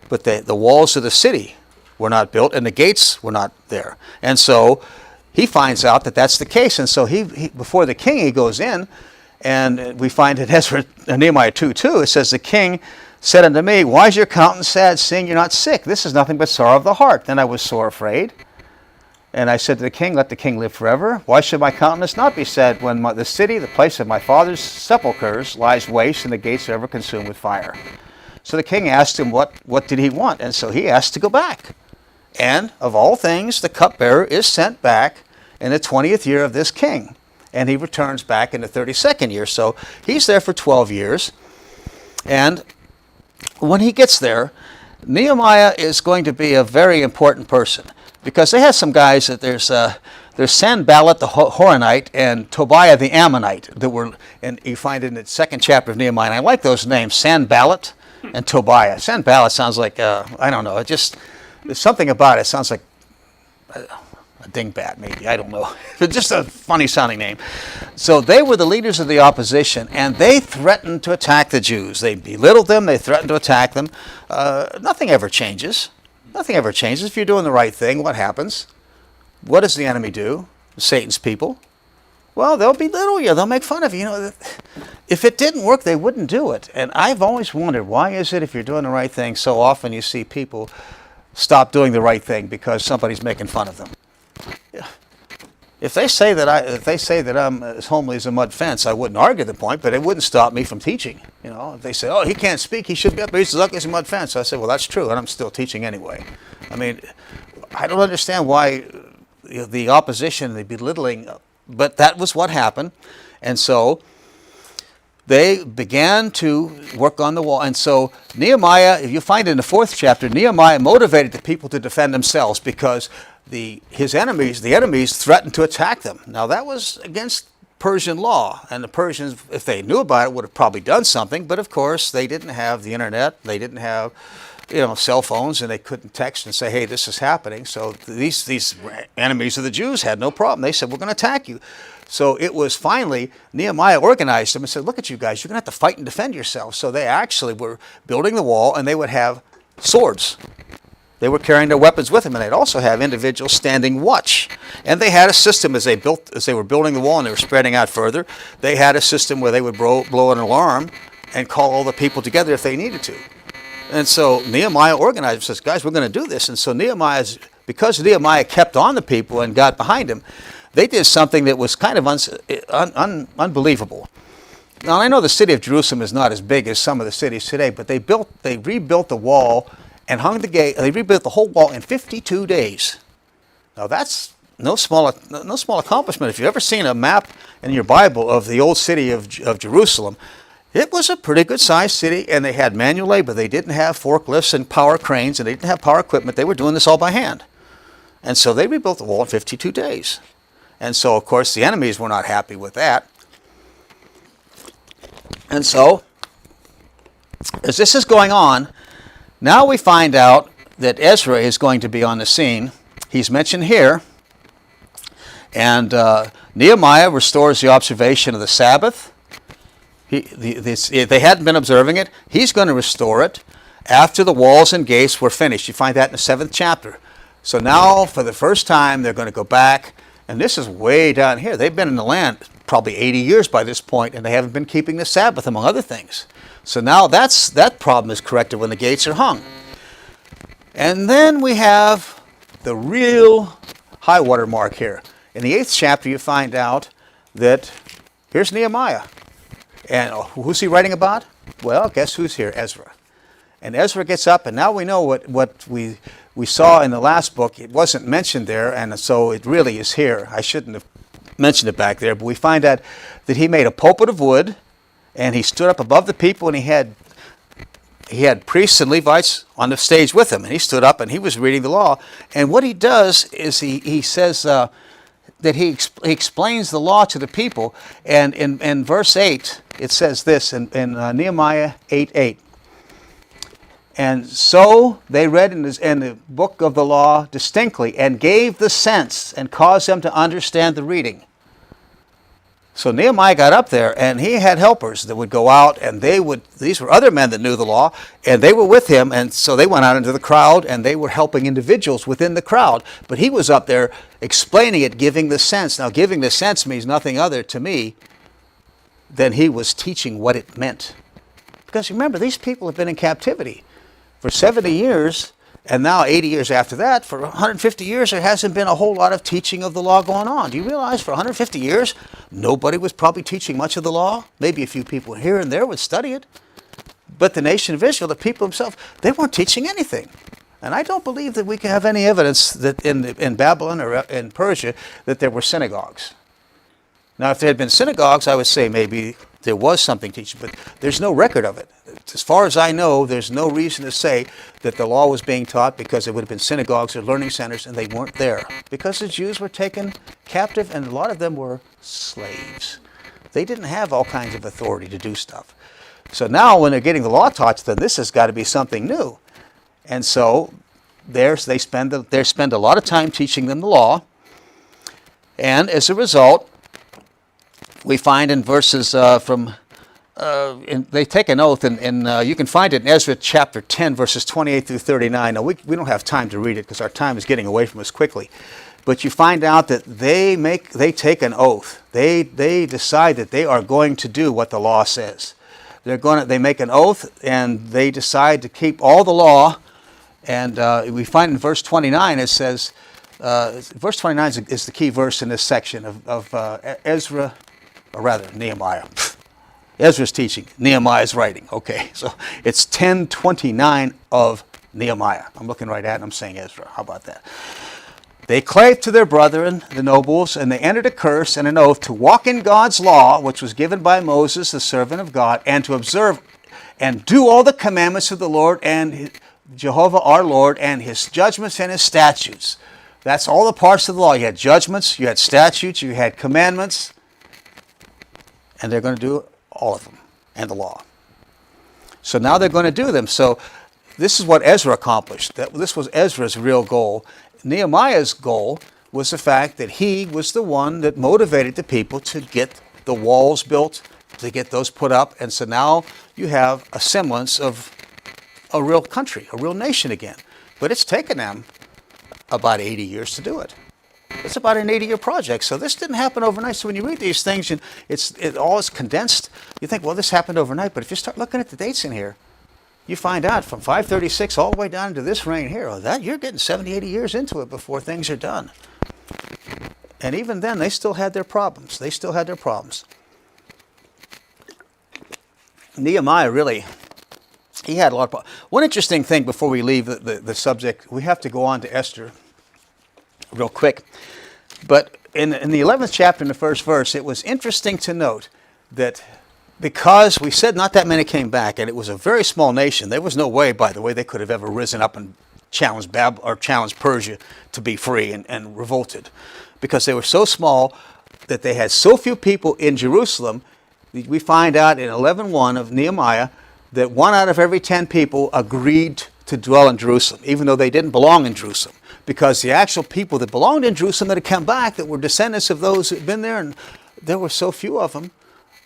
but the walls of the city were not built and the gates were not there. And so he finds out that that's the case, and so he before the king he goes in, and we find in Nehemiah 2:2 it says, the king said unto me, why is your countenance sad, seeing you're not sick? This is nothing but sorrow of the heart. Then I was sore afraid. And I said to the king, let the king live forever. Why should my countenance not be sad when the city, the place of my father's sepulchres, lies waste and the gates are ever consumed with fire? So the king asked him what did he want? And so he asked to go back. And of all things, the cupbearer is sent back in the 20th year of this king. And he returns back in the 32nd year. So he's there for 12 years. And when he gets there, Nehemiah is going to be a very important person, because they have some guys that there's Sanballat the Horonite and Tobiah the Ammonite that were, and you find it in the 2nd chapter of Nehemiah. And I like those names, Sanballat and Tobiah. Sanballat sounds like I don't know. There's something about it. It sounds like a dingbat, maybe. I don't know. It's just a funny sounding name. So they were the leaders of the opposition, and they threatened to attack the Jews. They belittled them. They threatened to attack them. Nothing ever changes. Nothing ever changes. If you're doing the right thing, what happens? What does the enemy do? Satan's people. Well, they'll belittle you. They'll make fun of you. You know, if it didn't work, they wouldn't do it. And I've always wondered, why is it if you're doing the right thing, so often you see people stop doing the right thing because somebody's making fun of them? If they say that I'm as homely as a mud fence, I wouldn't argue the point, but it wouldn't stop me from teaching. You know, if they say, "Oh, he can't speak; he should be up there. He's as ugly as a mud fence," I say, "Well, that's true, and I'm still teaching anyway." I mean, I don't understand why the opposition, the belittling, but that was what happened, and so they began to work on the wall. And so Nehemiah, if you find in the 4th chapter, Nehemiah motivated the people to defend themselves because the enemies threatened to attack them. Now that was against Persian law, and the Persians, if they knew about it, would have probably done something, but of course they didn't have the internet, they didn't have cell phones, and they couldn't text and say, hey, this is happening. So these enemies of the Jews had no problem. They said, we're going to attack you. So it was finally, Nehemiah organized them and said, look at you guys, you're going to have to fight and defend yourselves. So they actually were building the wall, and they would have swords. They were carrying their weapons with them, and they'd also have individuals standing watch. And they had a system as they were building the wall and they were spreading out further. They had a system where they would blow an alarm and call all the people together if they needed to. And so Nehemiah organized and says, guys, we're going to do this. And so because Nehemiah kept on the people and got behind him, they did something that was kind of unbelievable. Now, I know the city of Jerusalem is not as big as some of the cities today, but they rebuilt the wall and hung the gate. They rebuilt the whole wall in 52 days. Now, that's no small accomplishment. If you've ever seen a map in your Bible of the old city of Jerusalem, it was a pretty good-sized city, and they had manual labor. They didn't have forklifts and power cranes, and they didn't have power equipment. They were doing this all by hand. And so they rebuilt the wall in 52 days. And so, of course, the enemies were not happy with that. And so, as this is going on, now we find out that Ezra is going to be on the scene. He's mentioned here. And Nehemiah restores the observation of the Sabbath. They hadn't been observing it. He's going to restore it after the walls and gates were finished. You find that in the 7th chapter. So now, for the first time, they're going to go back. And this is way down here. They've been in the land probably 80 years by this point, and they haven't been keeping the Sabbath, among other things. So now that problem is corrected when the gates are hung. And then we have the real high water mark here. In the 8th chapter, you find out that here's Nehemiah. And who's he writing about? Well, guess who's here? Ezra. And Ezra gets up, and now we know what we saw in the last book. It wasn't mentioned there, and so it really is here. I shouldn't have mentioned it back there, but we find out that he made a pulpit of wood, And he stood up above the people, and he had priests and Levites on the stage with him. And he stood up and he was reading the law. And what he does is he says that he explains the law to the people. And in verse 8, it says this in Nehemiah 8:8. And so they read in the book of the law distinctly and gave the sense and caused them to understand the reading. So Nehemiah got up there, and he had helpers that would go out, and these were other men that knew the law, and they were with him, and so they went out into the crowd, and they were helping individuals within the crowd. But he was up there explaining it, giving the sense. Now, giving the sense means nothing other to me than he was teaching what it meant. Because remember, these people have been in captivity for 70 years, and now 80 years after that, for 150 years, there hasn't been a whole lot of teaching of the law going on. Do you realize for 150 years, nobody was probably teaching much of the law? Maybe a few people here and there would study it. But the nation of Israel, the people themselves, they weren't teaching anything. And I don't believe that we can have any evidence that in Babylon or in Persia that there were synagogues. Now, if there had been synagogues, I would say maybe there was something teaching, but there's no record of it. As far as I know, there's no reason to say that the law was being taught because it would have been synagogues or learning centers, and they weren't there. Because the Jews were taken captive, and a lot of them were slaves. They didn't have all kinds of authority to do stuff. So now when they're getting the law taught to them, this has got to be something new. And so they spend a lot of time teaching them the law, and as a result, we find in verses they take an oath, and you can find it in Ezra chapter 10, verses 28 through 39. Now, we don't have time to read it because our time is getting away from us quickly. But you find out that they take an oath. They decide that they are going to do what the law says. They make an oath, and they decide to keep all the law. And we find in verse 29, it says, verse 29 is the key verse in this section of Ezra, or rather Nehemiah. Ezra's teaching, Nehemiah's writing. Okay, so it's 10:29 of Nehemiah. I'm looking right at it and I'm saying Ezra. How about that? They clave to their brethren, the nobles, and they entered a curse and an oath to walk in God's law, which was given by Moses, the servant of God, and to observe and do all the commandments of the Lord and Jehovah our Lord, and his judgments and his statutes. That's all the parts of the law. You had judgments, you had statutes, you had commandments, and they're going to do all of them, and the law. So now they're going to do them. So this is what Ezra accomplished. This was Ezra's real goal. Nehemiah's goal was the fact that he was the one that motivated the people to get the walls built, to get those put up. And so now you have a semblance of a real country, a real nation again. But it's taken them about 80 years to do it. It's about an 80-year project. So this didn't happen overnight. So when you read these things, and it all is condensed, you think, well, this happened overnight. But if you start looking at the dates in here, you find out from 536 all the way down to this reign here, you're getting 70, 80 years into it before things are done. And even then, they still had their problems. Nehemiah really, he had a lot of problems. One interesting thing before we leave the subject, we have to go on to Esther real quick. But in the 11th chapter, in the first verse, it was interesting to note that because we said not that many came back, and it was a very small nation, there was no way, by the way, they could have ever risen up and challenged Persia to be free and revolted, because they were so small that they had so few people in Jerusalem. We find out in 11:1 of Nehemiah that 1 out of every 10 people agreed to dwell in Jerusalem, even though they didn't belong in Jerusalem. Because the actual people that belonged in Jerusalem that had come back, that were descendants of those who had been there, and there were so few of them,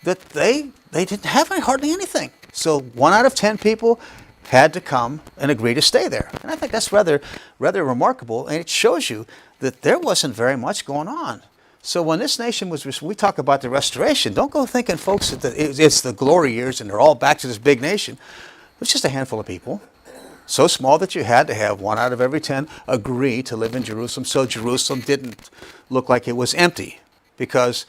that they didn't have hardly anything. So 1 out of 10 people had to come and agree to stay there. And I think that's rather remarkable, and it shows you that there wasn't very much going on. So when this nation we talk about the restoration, don't go thinking, folks, that it's the glory years and they're all back to this big nation. It was just a handful of people. So small that you had to have 1 out of every 10 agree to live in Jerusalem, so Jerusalem didn't look like it was empty. Because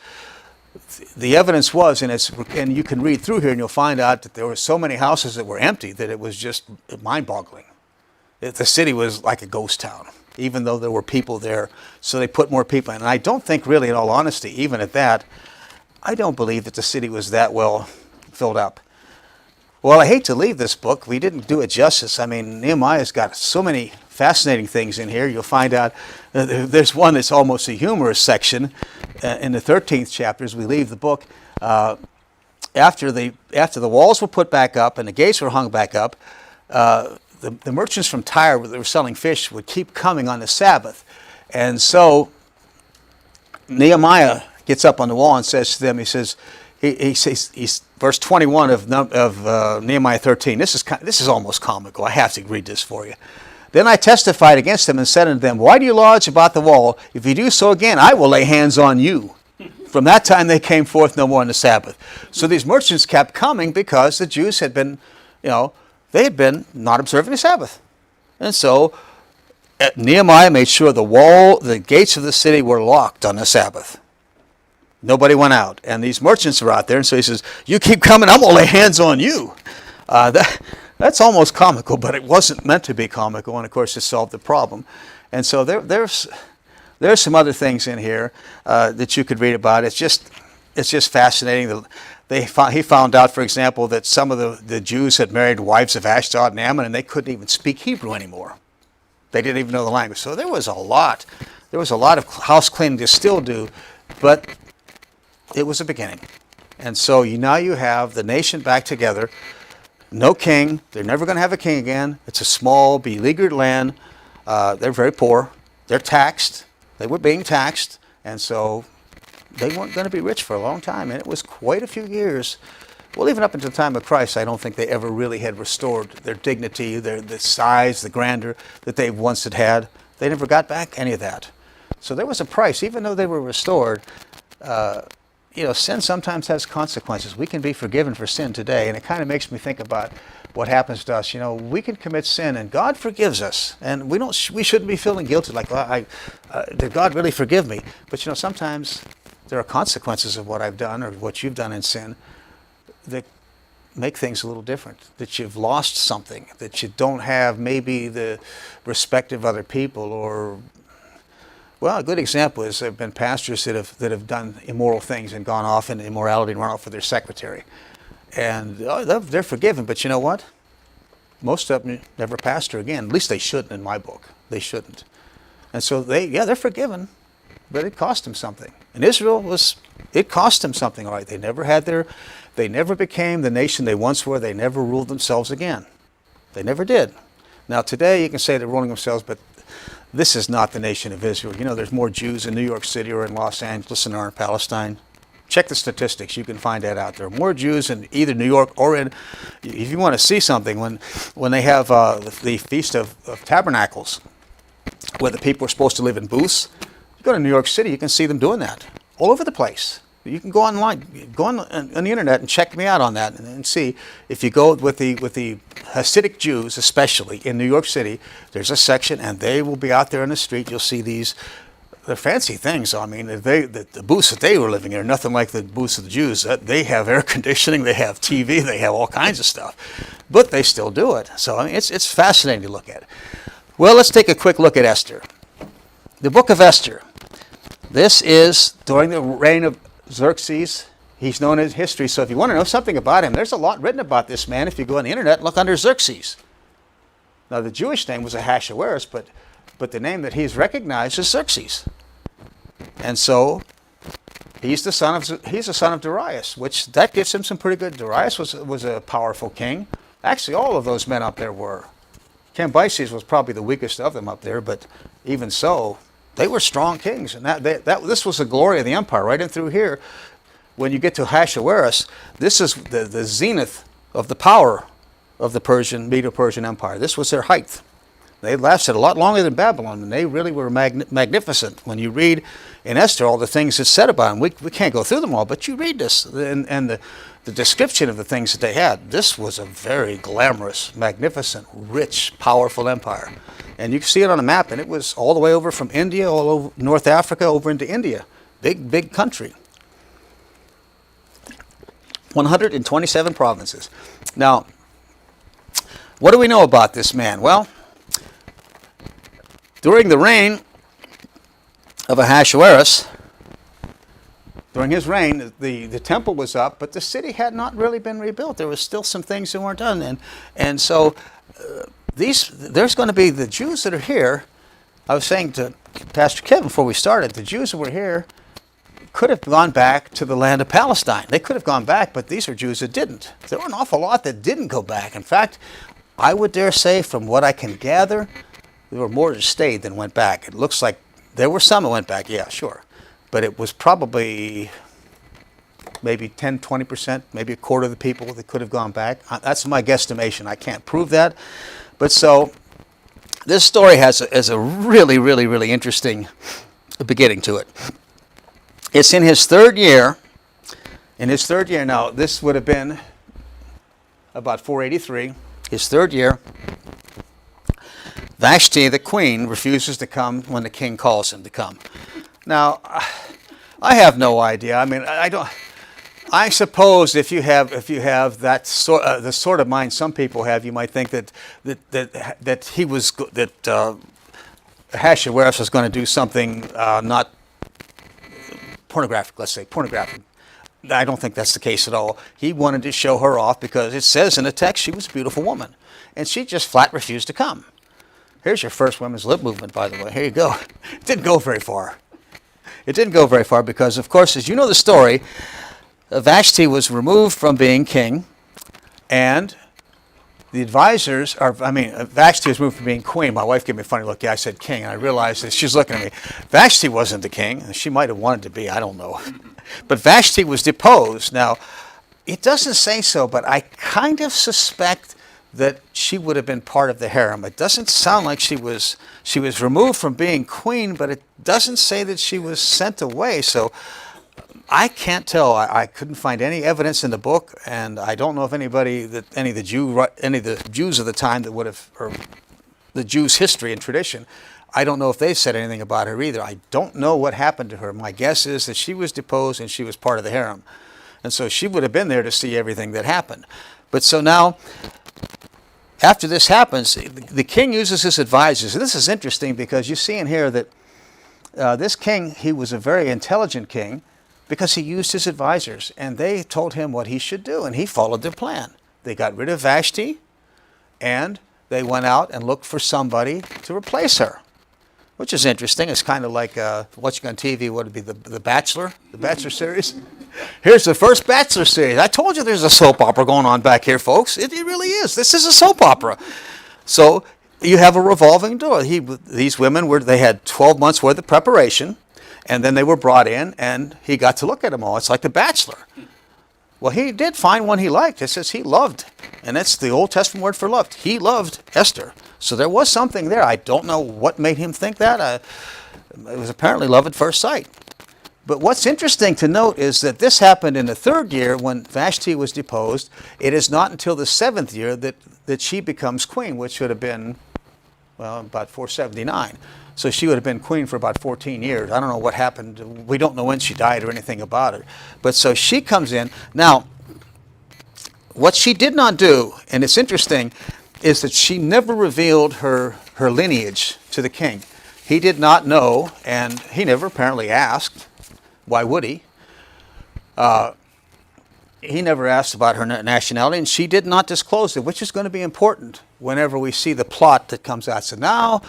the evidence was, and you can read through here and you'll find out that there were so many houses that were empty that it was just mind-boggling. The city was like a ghost town, even though there were people there. So they put more people in. And I don't think really, in all honesty, even at that, I don't believe that the city was that well filled up. Well, I hate to leave this book. We didn't do it justice. I mean, Nehemiah's got so many fascinating things in here. You'll find out there's one that's almost a humorous section in the 13th chapter as we leave the book. After the walls were put back up and the gates were hung back up, the merchants from Tyre that were selling fish would keep coming on the Sabbath. And so Nehemiah gets up on the wall and says to them, he says, verse 21 of Nehemiah 13. This is almost comical. I have to read this for you. Then I testified against them and said unto them, why do you lodge about the wall? If you do so again, I will lay hands on you. From that time they came forth no more on the Sabbath. So these merchants kept coming because the Jews had been, they had been not observing the Sabbath. And so Nehemiah made sure the gates of the city were locked on the Sabbath. Nobody went out. And these merchants were out there. And so he says, you keep coming, I'm going to lay hands on you. That's almost comical, but it wasn't meant to be comical. And, of course, it solved the problem. And so there's some other things in here that you could read about. It's just fascinating. He found out, for example, that some of the Jews had married wives of Ashdod and Ammon, and they couldn't even speak Hebrew anymore. They didn't even know the language. So there was a lot of house cleaning to still do, but it was a beginning. And so now you have the nation back together. No king. They're never going to have a king again. It's a small, beleaguered land. They're very poor. They're taxed. They were being taxed. And so they weren't going to be rich for a long time. And it was quite a few years. Well, even up until the time of Christ, I don't think they ever really had restored their dignity, the size, the grandeur that they once had had. They never got back any of that. So there was a price. Even though they were restored, sin sometimes has consequences. We can be forgiven for sin today, and it kind of makes me think about what happens to us. We can commit sin, and God forgives us, and we shouldn't be feeling guilty, like, did God really forgive me? But sometimes there are consequences of what I've done or what you've done in sin that make things a little different. That you've lost something, that you don't have maybe the respect of other people, or a good example is there have been pastors that have done immoral things and gone off into immorality and run off with their secretary. And they're forgiven, but you know what? Most of them never pastor again. At least they shouldn't in my book. They shouldn't. And so they're forgiven, but it cost them something. And Israel it cost them something, all right. They never became the nation they once were. They never ruled themselves again. They never did. Now today you can say they're ruling themselves, but this is not the nation of Israel. There's more Jews in New York City or in Los Angeles than there are in Palestine. Check the statistics. You can find that out. There are more Jews in either New York or if you want to see something, when they have the Feast of Tabernacles, where the people are supposed to live in booths, you go to New York City, you can see them doing that all over the place. You can go online, go on the internet and check me out on that and see. If you go with the Hasidic Jews, especially in New York City, there's a section, and they will be out there in the street. You'll see they're fancy things. I mean, the booths that they were living in are nothing like the booths of the Jews. They have air conditioning, they have TV, they have all kinds of stuff, but they still do it. So I mean, it's fascinating to look at. Well, let's take a quick look at Esther. The book of Esther. This is during the reign of Xerxes. He's known in history, so if you want to know something about him, there's a lot written about this man if you go on the internet and look under Xerxes. Now, the Jewish name was Ahasuerus, but the name that he's recognized is Xerxes. And so he's the son of Darius, which that gives him some pretty good. Darius was a powerful king. Actually, all of those men up there were. Cambyses was probably the weakest of them up there, but even so, they were strong kings, and this was the glory of the empire. Right in through here, when you get to Ahasuerus, this is the zenith of the power of the Medo-Persian Empire. This was their height. They lasted a lot longer than Babylon, and they really were magnificent. When you read in Esther all the things that's said about them, we can't go through them all, but you read this, and the description of the things that they had. This was a very glamorous, magnificent, rich, powerful empire. And you can see it on a map, and it was all the way over from India, all over North Africa, over into India. Big, big country. 127 provinces. Now, what do we know about this man? Well, during the reign of Ahasuerus, During his reign, the temple was up, but the city had not really been rebuilt. There was still some things that weren't done. And so there's going to be the Jews that are here. I was saying to Pastor Kevin before we started, the Jews that were here could have gone back to the land of Palestine. They could have gone back, but these are Jews that didn't. There were an awful lot that didn't go back. In fact, I would dare say, from what I can gather, there were more that stayed than went back. It looks like there were some that went back, yeah, sure. But it was probably maybe 10, 20%, maybe a quarter of the people that could have gone back. That's my guesstimation. I can't prove that. But so this story has a really, really, really interesting beginning to it. It's in his third year. In his third year, now this would have been about 483, his third year. Vashti, the queen, refuses to come when the king calls him to come. Now, I have no idea. I mean, I don't. I suppose if you have that the sort of mind some people have, you might think that Ahasuerus was going to do something not pornographic. Let's say pornographic. I don't think that's the case at all. He wanted to show her off because it says in the text she was a beautiful woman, and she just flat refused to come. Here's your first women's lib movement, by the way. Here you go. It didn't go very far. It didn't go very far because, of course, as you know the story, Vashti was removed from being king, and the advisors Vashti was moved from being queen. My wife gave me a funny look. Yeah, I said king, and I realized that she's looking at me. Vashti wasn't the king. She might have wanted to be. I don't know. But Vashti was deposed. Now, it doesn't say so, but I kind of suspect that she would have been part of the harem. It doesn't sound like she was removed from being queen, but it doesn't say that she was sent away. So I can't tell. I couldn't find any evidence in the book, and I don't know if any of the Jews of the time that would have, or the Jews' history and tradition, I don't know if they said anything about her either. I don't know what happened to her. My guess is that she was deposed and she was part of the harem, and so she would have been there to see everything that happened. But so now, after this happens, the king uses his advisors. And this is interesting because you see in here that this king, he was a very intelligent king because he used his advisors, and they told him what he should do, and he followed their plan. They got rid of Vashti, and they went out and looked for somebody to replace her, which is interesting. It's kind of like watching on TV, what would be the Bachelor, the Bachelor series. Here's the first Bachelor series. I told you there's a soap opera going on back here, folks. It really is. This is a soap opera. So you have a revolving door. These women they had 12 months worth of preparation, and then they were brought in, and he got to look at them all. It's like the Bachelor. Well, he did find one he liked. It says he loved, and that's the Old Testament word for loved. He loved Esther. So there was something there. I don't know what made him think that. It was apparently love at first sight. But what's interesting to note is that this happened in the third year when Vashti was deposed. It is not until the 7th year that she becomes queen, which should have been, well, about 479. So she would have been queen for about 14 years. I don't know what happened. We don't know when she died or anything about her. But so she comes in. Now, what she did not do, and it's interesting, is that she never revealed her lineage to the king. He did not know, and he never apparently asked. Why would he? He never asked about her nationality, and she did not disclose it, which is going to be important whenever we see the plot that comes out. So now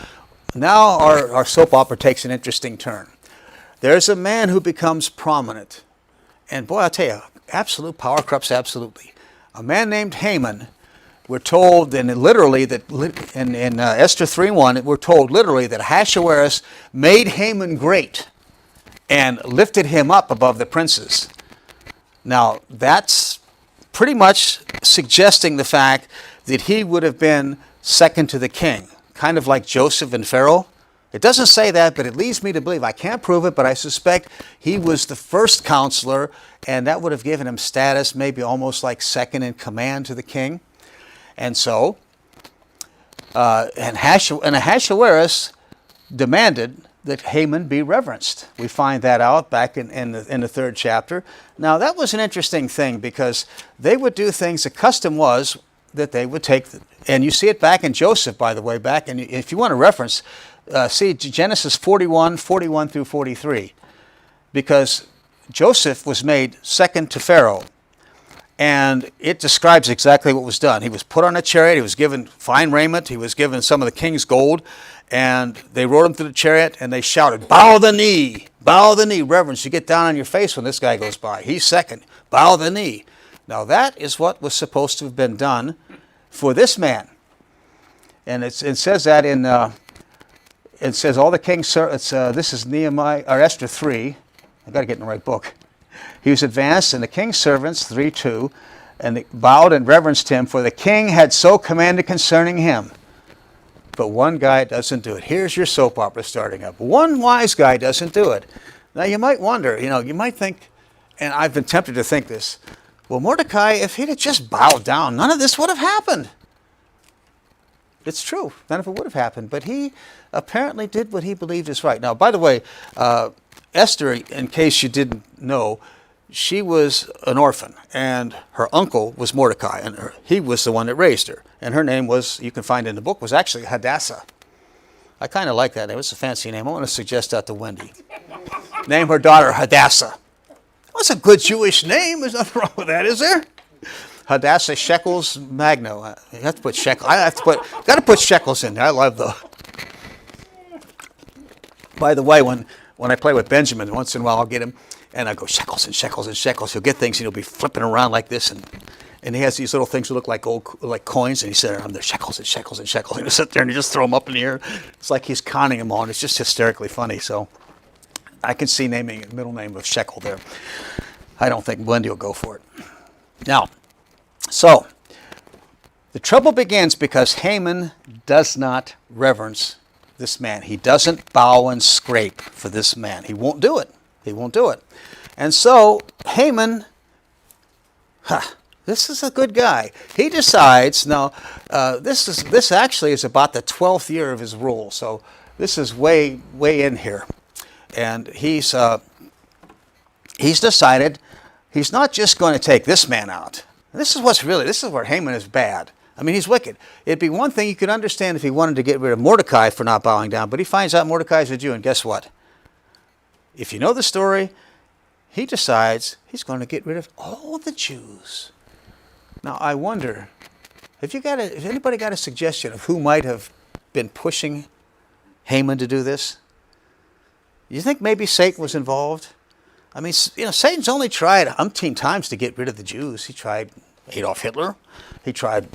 our soap opera takes an interesting turn. There's a man who becomes prominent, and boy, I'll tell you, absolute power corrupts absolutely. A man named Haman. We're told, and literally, that in Esther 3:1, we're told literally that Ahasuerus made Haman great and lifted him up above the princes. Now, that's pretty much suggesting the fact that he would have been second to the king, kind of like Joseph and Pharaoh. It doesn't say that, but it leads me to believe. I can't prove it, but I suspect he was the first counselor, and that would have given him status, maybe almost like second in command to the king. And so, and Ahasuerus demanded that Haman be reverenced. We find that out back in the 3rd chapter. Now, that was an interesting thing because they would do things. The custom was that they would take, and you see it back in Joseph, by the way, and if you want a reference, see Genesis 41 through 43. Because Joseph was made second to Pharaoh. And it describes exactly what was done. He was put on a chariot. He was given fine raiment. He was given some of the king's gold. And they rode him to the chariot, and they shouted, bow the knee, reverence. You get down on your face when this guy goes by. He's second. Bow the knee. Now that is what was supposed to have been done for this man. And it says that in, it says all the king's, this is Nehemiah, or Esther 3. I've got to get in the right book. He was advanced, and the king's servants, 3:2, and they bowed and reverenced him, for the king had so commanded concerning him. But one guy doesn't do it. Here's your soap opera starting up. One wise guy doesn't do it. Now you might wonder, you might think, and I've been tempted to think this, well, Mordecai, if he'd have just bowed down, none of this would have happened. It's true. None of it would have happened. But he apparently did what he believed is right. Now, by the way, Esther, in case you didn't know, she was an orphan, and her uncle was Mordecai, and he was the one that raised her. And her name was, you can find in the book, was actually Hadassah. I kind of like that name. It's a fancy name. I want to suggest that to Wendy. Name her daughter Hadassah. That's a good Jewish name. There's nothing wrong with that, is there? Hadassah Shekels Magno. You have to put shekel. Got to put shekels in there. I love those. By the way, when I play with Benjamin, once in a while I'll get him, and I go shekels and shekels and shekels. He'll get things, and he'll be flipping around like this, and he has these little things that look like gold, like coins, and he said, "I'm there, shekels and shekels and shekels." And he'll sit there and he just throw them up in the air. It's like he's conning them all, and it's just hysterically funny. So I can see naming a middle name of shekel there. I don't think Wendy will go for it. Now, so the trouble begins because Haman does not reverence this man. He doesn't bow and scrape for this man. He won't do it. He won't do it. And so Haman, this is a good guy. He decides, now this actually is about the 12th year of his rule. So this is way in here. And he's decided he's not just going to take this man out. This is where Haman is bad. I mean, he's wicked. It'd be one thing you could understand if he wanted to get rid of Mordecai for not bowing down, but he finds out Mordecai's a Jew, and guess what? If you know the story, he decides he's going to get rid of all the Jews. Now, I wonder, have anybody got a suggestion of who might have been pushing Haman to do this? You think maybe Satan was involved? I mean, Satan's only tried umpteen times to get rid of the Jews. He tried Adolf Hitler. Yasser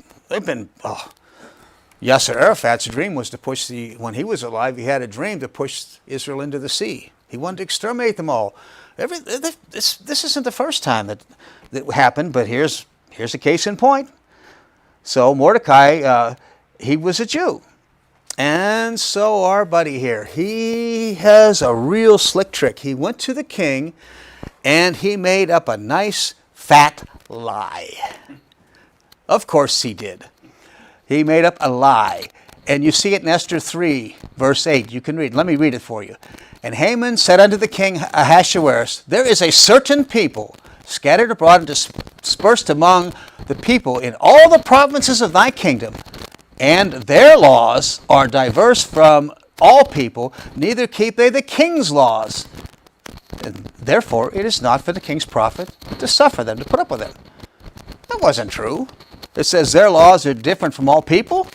Arafat's dream was to push when he was alive, he had a dream to push Israel into the sea. He wanted to exterminate them all. This isn't the first time that happened, but here's a case in point. So Mordecai, he was a Jew. And so our buddy here, he has a real slick trick. He went to the king and he made up a nice fat lie. Of course he did. He made up a lie. And you see it in Esther 3, verse 8. You can read. Let me read it for you. And Haman said unto the king Ahasuerus, there is a certain people scattered abroad and dispersed among the people in all the provinces of thy kingdom, and their laws are diverse from all people, neither keep they the king's laws. And therefore it is not for the king's profit to suffer them, to put up with it. That wasn't true. It says their laws are different from all people.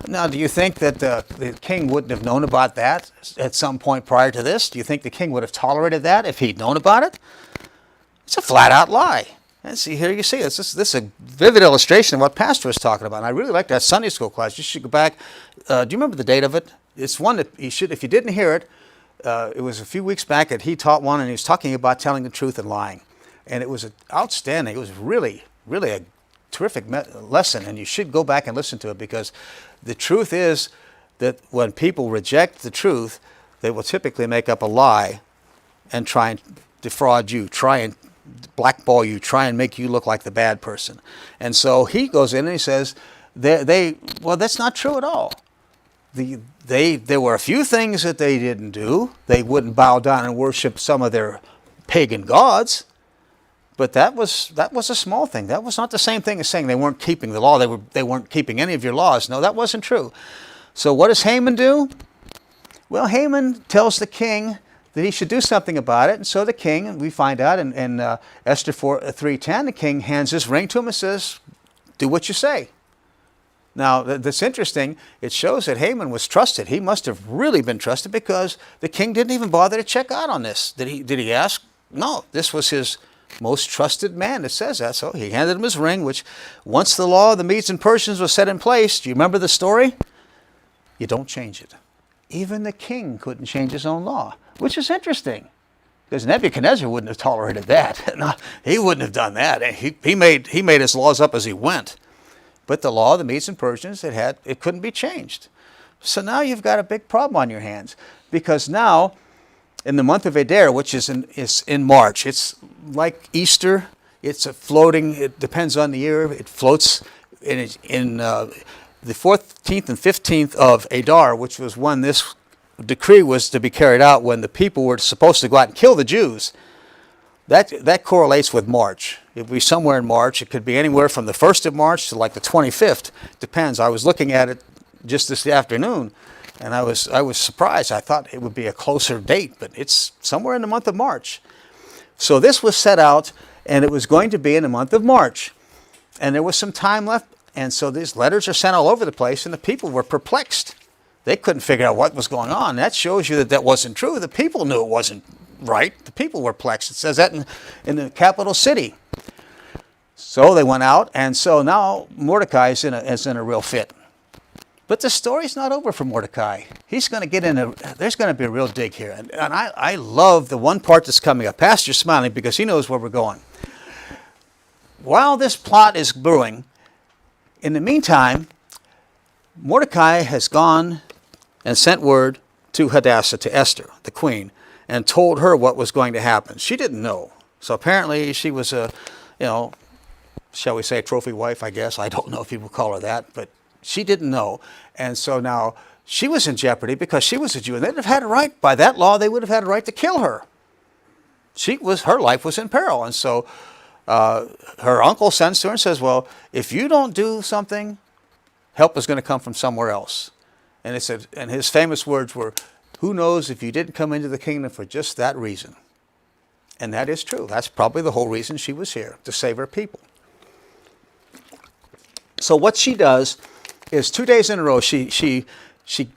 Now, do you think that the king wouldn't have known about that at some point prior to this? Do you think the king would have tolerated that if he'd known about it? It's a flat-out lie. And see, here you see, this is a vivid illustration of what Pastor was talking about. And I really like that Sunday school class. You should go back. Do you remember the date of it? It's one that you should, if you didn't hear it, it was a few weeks back that he taught one, and he was talking about telling the truth and lying. And it was outstanding. It was really a terrific lesson, and you should go back and listen to it, because the truth is that when people reject the truth, they will typically make up a lie and try and defraud you, try and blackball you, try and make you look like the bad person. And so he goes in and he says, well, that's not true at all. There were a few things that they didn't do. They wouldn't bow down and worship some of their pagan gods. But that was a small thing. That was not the same thing as saying they weren't keeping the law. They weren't keeping any of your laws. No, that wasn't true. So what does Haman do? Well, Haman tells the king that he should do something about it. And so the king, we find out in Esther 3:10, the king hands his ring to him and says, do what you say. Now, that's interesting. It shows that Haman was trusted. He must have really been trusted, because the king didn't even bother to check out on this. Did he ask? No, this was his most trusted man. It says that. So he handed him his ring, which once the law of the Medes and Persians was set in place, do you remember the story? You don't change it. Even the king couldn't change his own law, which is interesting, because Nebuchadnezzar wouldn't have tolerated that. No, he wouldn't have done that. He made his laws up as he went. But the law of the Medes and Persians, it couldn't be changed. So now you've got a big problem on your hands, because now in the month of Adar, which is in March, it's like Easter. It's it depends on the year. It floats in the 14th and 15th of Adar, which was when this decree was to be carried out, when the people were supposed to go out and kill the Jews. That correlates with March. It would be somewhere in March. It could be anywhere from the 1st of March to like the 25th. Depends. I was looking at it just this afternoon, and I was surprised. I thought it would be a closer date, but it's somewhere in the month of March. So this was set out, and it was going to be in the month of March. And there was some time left, and so these letters are sent all over the place, and the people were perplexed. They couldn't figure out what was going on. That shows you that wasn't true. The people knew it wasn't right. The people were perplexed. It says that in the capital city. So they went out, and so now Mordecai is in a real fit. But the story's not over for Mordecai. He's going to get there's going to be a real dig here. And I love the one part that's coming up. Pastor's smiling because he knows where we're going. While this plot is brewing, in the meantime, Mordecai has gone and sent word to Hadassah, to Esther, the queen, and told her what was going to happen. She didn't know. So apparently she was a, shall we say, trophy wife, I guess. I don't know if people call her that, but she didn't know. And so now she was in jeopardy because she was a Jew. And they'd have had a right, by that law, they would have had a right to kill her. Her life was in peril. And so her uncle sends to her and says, well, if you don't do something, help is going to come from somewhere else. And it said, and his famous words were, who knows if you didn't come into the kingdom for just that reason? And that is true. That's probably the whole reason she was here, to save her people. So what she does is 2 days in a row, she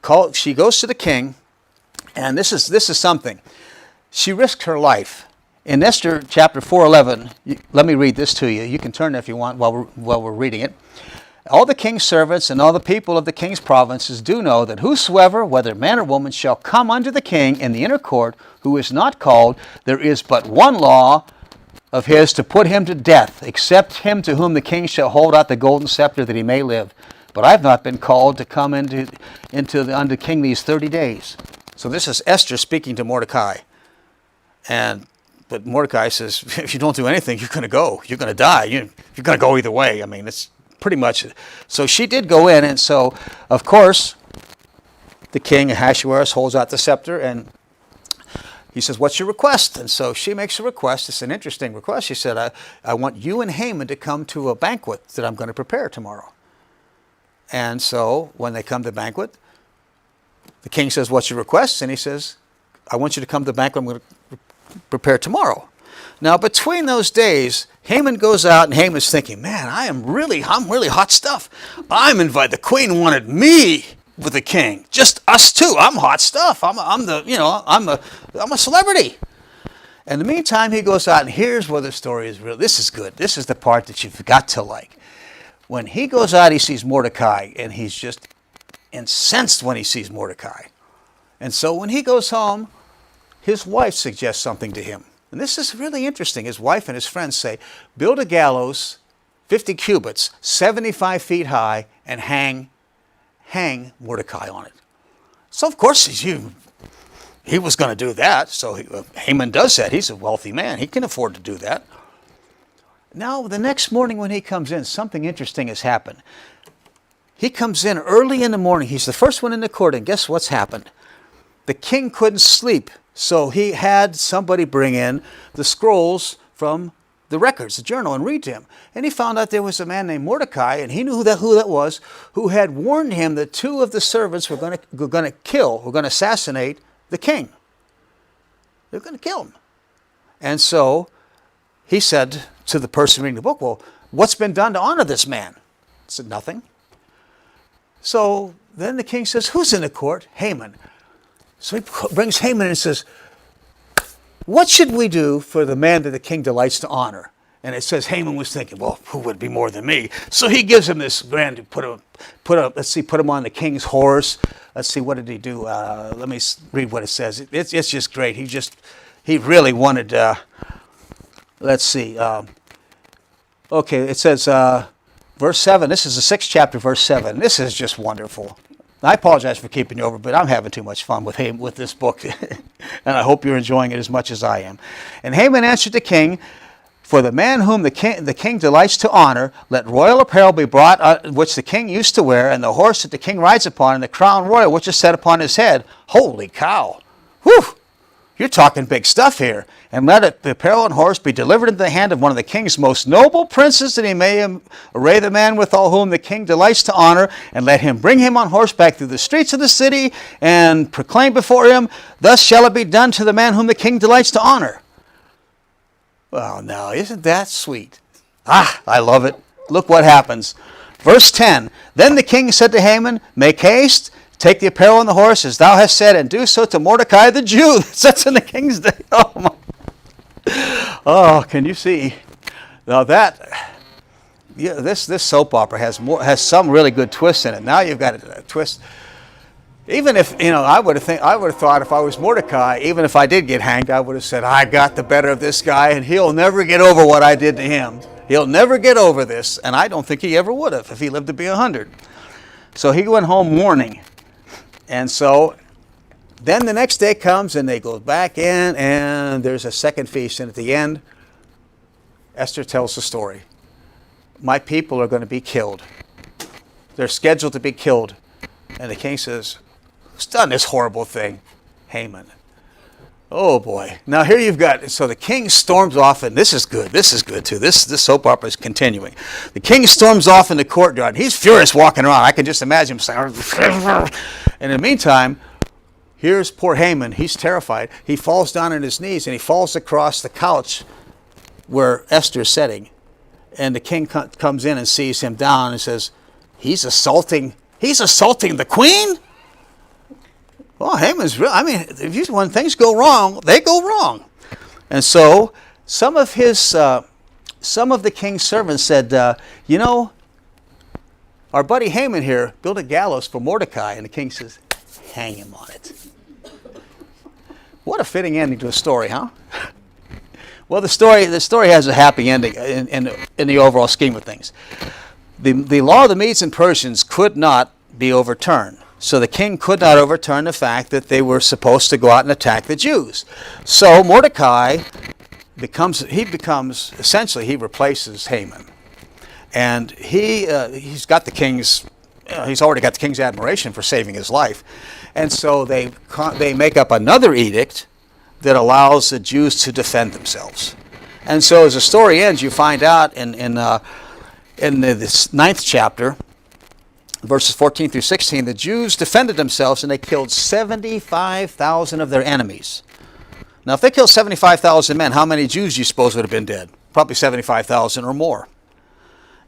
goes to the king, and this is something. She risked her life. In Esther chapter 4:11, let me read this to you. You can turn if you want while we're reading it. All the king's servants and all the people of the king's provinces do know that whosoever, whether man or woman, shall come unto the king in the inner court, who is not called, there is but one law of his to put him to death, except him to whom the king shall hold out the golden scepter that he may live. But I have not been called to come unto the king these 30 days. So this is Esther speaking to Mordecai. But Mordecai says, if you don't do anything, you're going to go. You're going to die. You're going to go either way. I mean, it's pretty much. So she did go in, and so, of course, the king, Ahasuerus, holds out the scepter, and he says, what's your request? And so she makes a request. It's an interesting request. She said, I want you and Haman to come to a banquet that I'm going to prepare tomorrow. And so when they come to the banquet, the king says, what's your request? And he says, I want you to come to the banquet I'm going to prepare tomorrow. Now, between those days, Haman goes out, and Haman's thinking, man, I'm really hot stuff. I'm invited. The queen wanted me with the king. Just us two. I'm hot stuff. I'm a celebrity. In the meantime, he goes out, and here's where the story is real. This is good. This is the part that you've got to like. When he goes out, he sees Mordecai, and he's just incensed when he sees Mordecai. And so when he goes home, his wife suggests something to him. And this is really interesting. His wife and his friends say, build a gallows 50 cubits, 75 feet high, and hang Mordecai on it. So, of course, he was going to do that. So Haman does that. He's a wealthy man. He can afford to do that. Now, the next morning when he comes in, something interesting has happened. He comes in early in the morning. He's the first one in the court, and guess what's happened? The king couldn't sleep, so he had somebody bring in the scrolls from the records, the journal, and read to him. And he found out there was a man named Mordecai, and he knew who that was, who had warned him that two of the servants were going to assassinate the king. They're going to kill him. And so he said to the person reading the book, well, what's been done to honor this man? I said, nothing. So then the king says, who's in the court? Haman. So he brings Haman and says, what should we do for the man that the king delights to honor? And it says Haman was thinking, well, who would be more than me? So he gives him this grand, put him on the king's horse. Let's see, what did he do? Let me read what it says. It's just great. He really wanted, let's see. Okay, it says, verse 7. This is the 6th chapter, verse 7. This is just wonderful. I apologize for keeping you over, but I'm having too much fun with this book, and I hope you're enjoying it as much as I am. And Haman answered the king, for the man whom the king delights to honor, let royal apparel be brought, which the king used to wear, and the horse that the king rides upon, and the crown royal which is set upon his head. Holy cow! Whew! You're talking big stuff here. And let the apparel and horse be delivered into the hand of one of the king's most noble princes, that he may array the man withal whom the king delights to honor, and let him bring him on horseback through the streets of the city, and proclaim before him, thus shall it be done to the man whom the king delights to honor. Well, now, isn't that sweet? I love it. Look what happens. Verse 10, then the king said to Haman, make haste, take the apparel and the horse, as thou hast said, and do so to Mordecai the Jew. That's in the king's day. Oh, my. Oh, can you see? Now this soap opera has some really good twists in it. Now you've got a twist. Even if, I would have thought if I was Mordecai, even if I did get hanged, I would have said, I got the better of this guy, and he'll never get over what I did to him. He'll never get over this, and I don't think he ever would have if he lived to be 100. So he went home mourning. And so then the next day comes, and they go back in, and there's a second feast. And at the end, Esther tells the story. My people are going to be killed. They're scheduled to be killed. And the king says, who's done this horrible thing? Haman. Oh, boy. Now here you've got, so the king storms off, and this is good too. This soap opera is continuing. The king storms off in the courtyard. He's furious walking around. I can just imagine him saying, and in the meantime, here's poor Haman. He's terrified. He falls down on his knees, and he falls across the couch where Esther is sitting. And the king comes in and sees him down and says, he's assaulting the queen? Well, Haman's real. I mean, when things go wrong, they go wrong. And so some of the king's servants said, our buddy Haman here built a gallows for Mordecai. And the king says, hang him on it. What a fitting ending to a story, huh? Well, the story has a happy ending in the overall scheme of things. The law of the Medes and Persians could not be overturned. So the king could not overturn the fact that they were supposed to go out and attack the Jews. So Mordecai essentially he replaces Haman. And he's got the king's, he's already got the king's admiration for saving his life. And so they make up another edict that allows the Jews to defend themselves. And so as the story ends, you find out in this 9th chapter, verses 14 through 16, the Jews defended themselves, and they killed 75,000 of their enemies. Now, if they killed 75,000 men, how many Jews do you suppose would have been dead? Probably 75,000 or more.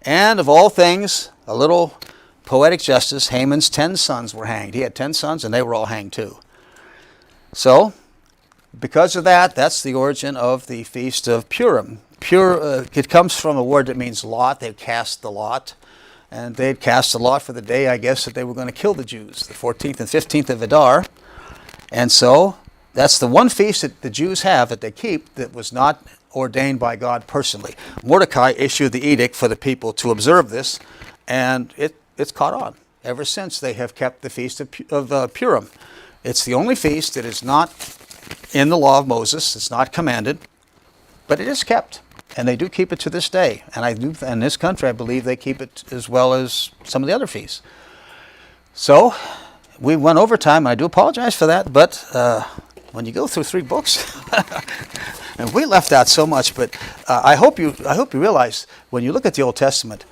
And of all things, a little poetic justice, Haman's 10 sons were hanged. He had 10 sons, and they were all hanged too. So, because of that, that's the origin of the Feast of Purim. It comes from a word that means lot. They cast the lot. And they'd cast a lot for the day, I guess, that they were going to kill the Jews, the 14th and 15th of Adar. And so that's the one feast that the Jews have that they keep that was not ordained by God personally. Mordecai issued the edict for the people to observe this, and it's caught on. Ever since, they have kept the Feast of Purim. It's the only feast that is not in the law of Moses. It's not commanded, but it is kept. And they do keep it to this day. And in this country, I believe they keep it as well as some of the other feasts. So, we went over time, and I do apologize for that, but when you go through 3 books, and we left out so much, but I hope you realize, when you look at the Old Testament,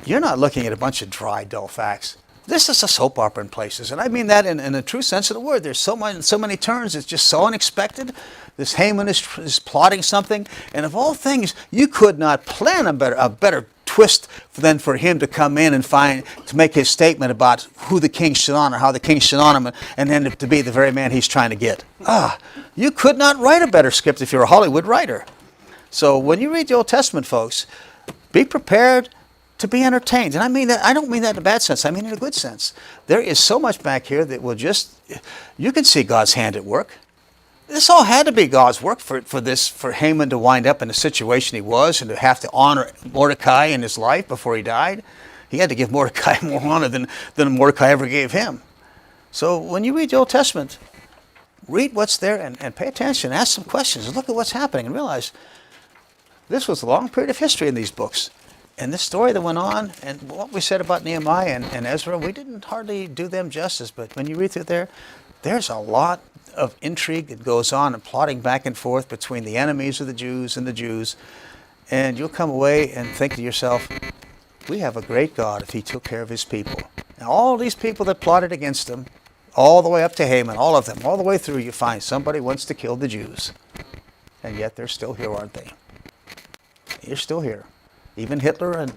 you're not looking at a bunch of dry, dull facts. This is a soap opera in places, and I mean that in the true sense of the word. There's so many turns. It's just so unexpected. This Haman is plotting something, and of all things, you could not plan a better twist than for him to come in and to make his statement about who the king should honor, how the king should honor him, and then to be the very man he's trying to get. You could not write a better script if you're a Hollywood writer. So when you read the Old Testament, folks, be prepared to be entertained. And I mean that, I don't mean that in a bad sense, I mean in a good sense. There is so much back here that will you can see God's hand at work. This all had to be God's work for Haman to wind up in the situation he was and to have to honor Mordecai in his life before he died. He had to give Mordecai more honor than Mordecai ever gave him. So when you read the Old Testament, read what's there and pay attention, ask some questions, and look at what's happening and realize this was a long period of history in these books. And this story that went on, and what we said about Nehemiah and Ezra, we didn't hardly do them justice, but when you read through there's a lot of intrigue that goes on and plotting back and forth between the enemies of the Jews and the Jews. And you'll come away and think to yourself, we have a great God if he took care of his people. Now all these people that plotted against him, all the way up to Haman, all of them, all the way through, you find somebody wants to kill the Jews. And yet they're still here, aren't they? You're still here. Even Hitler and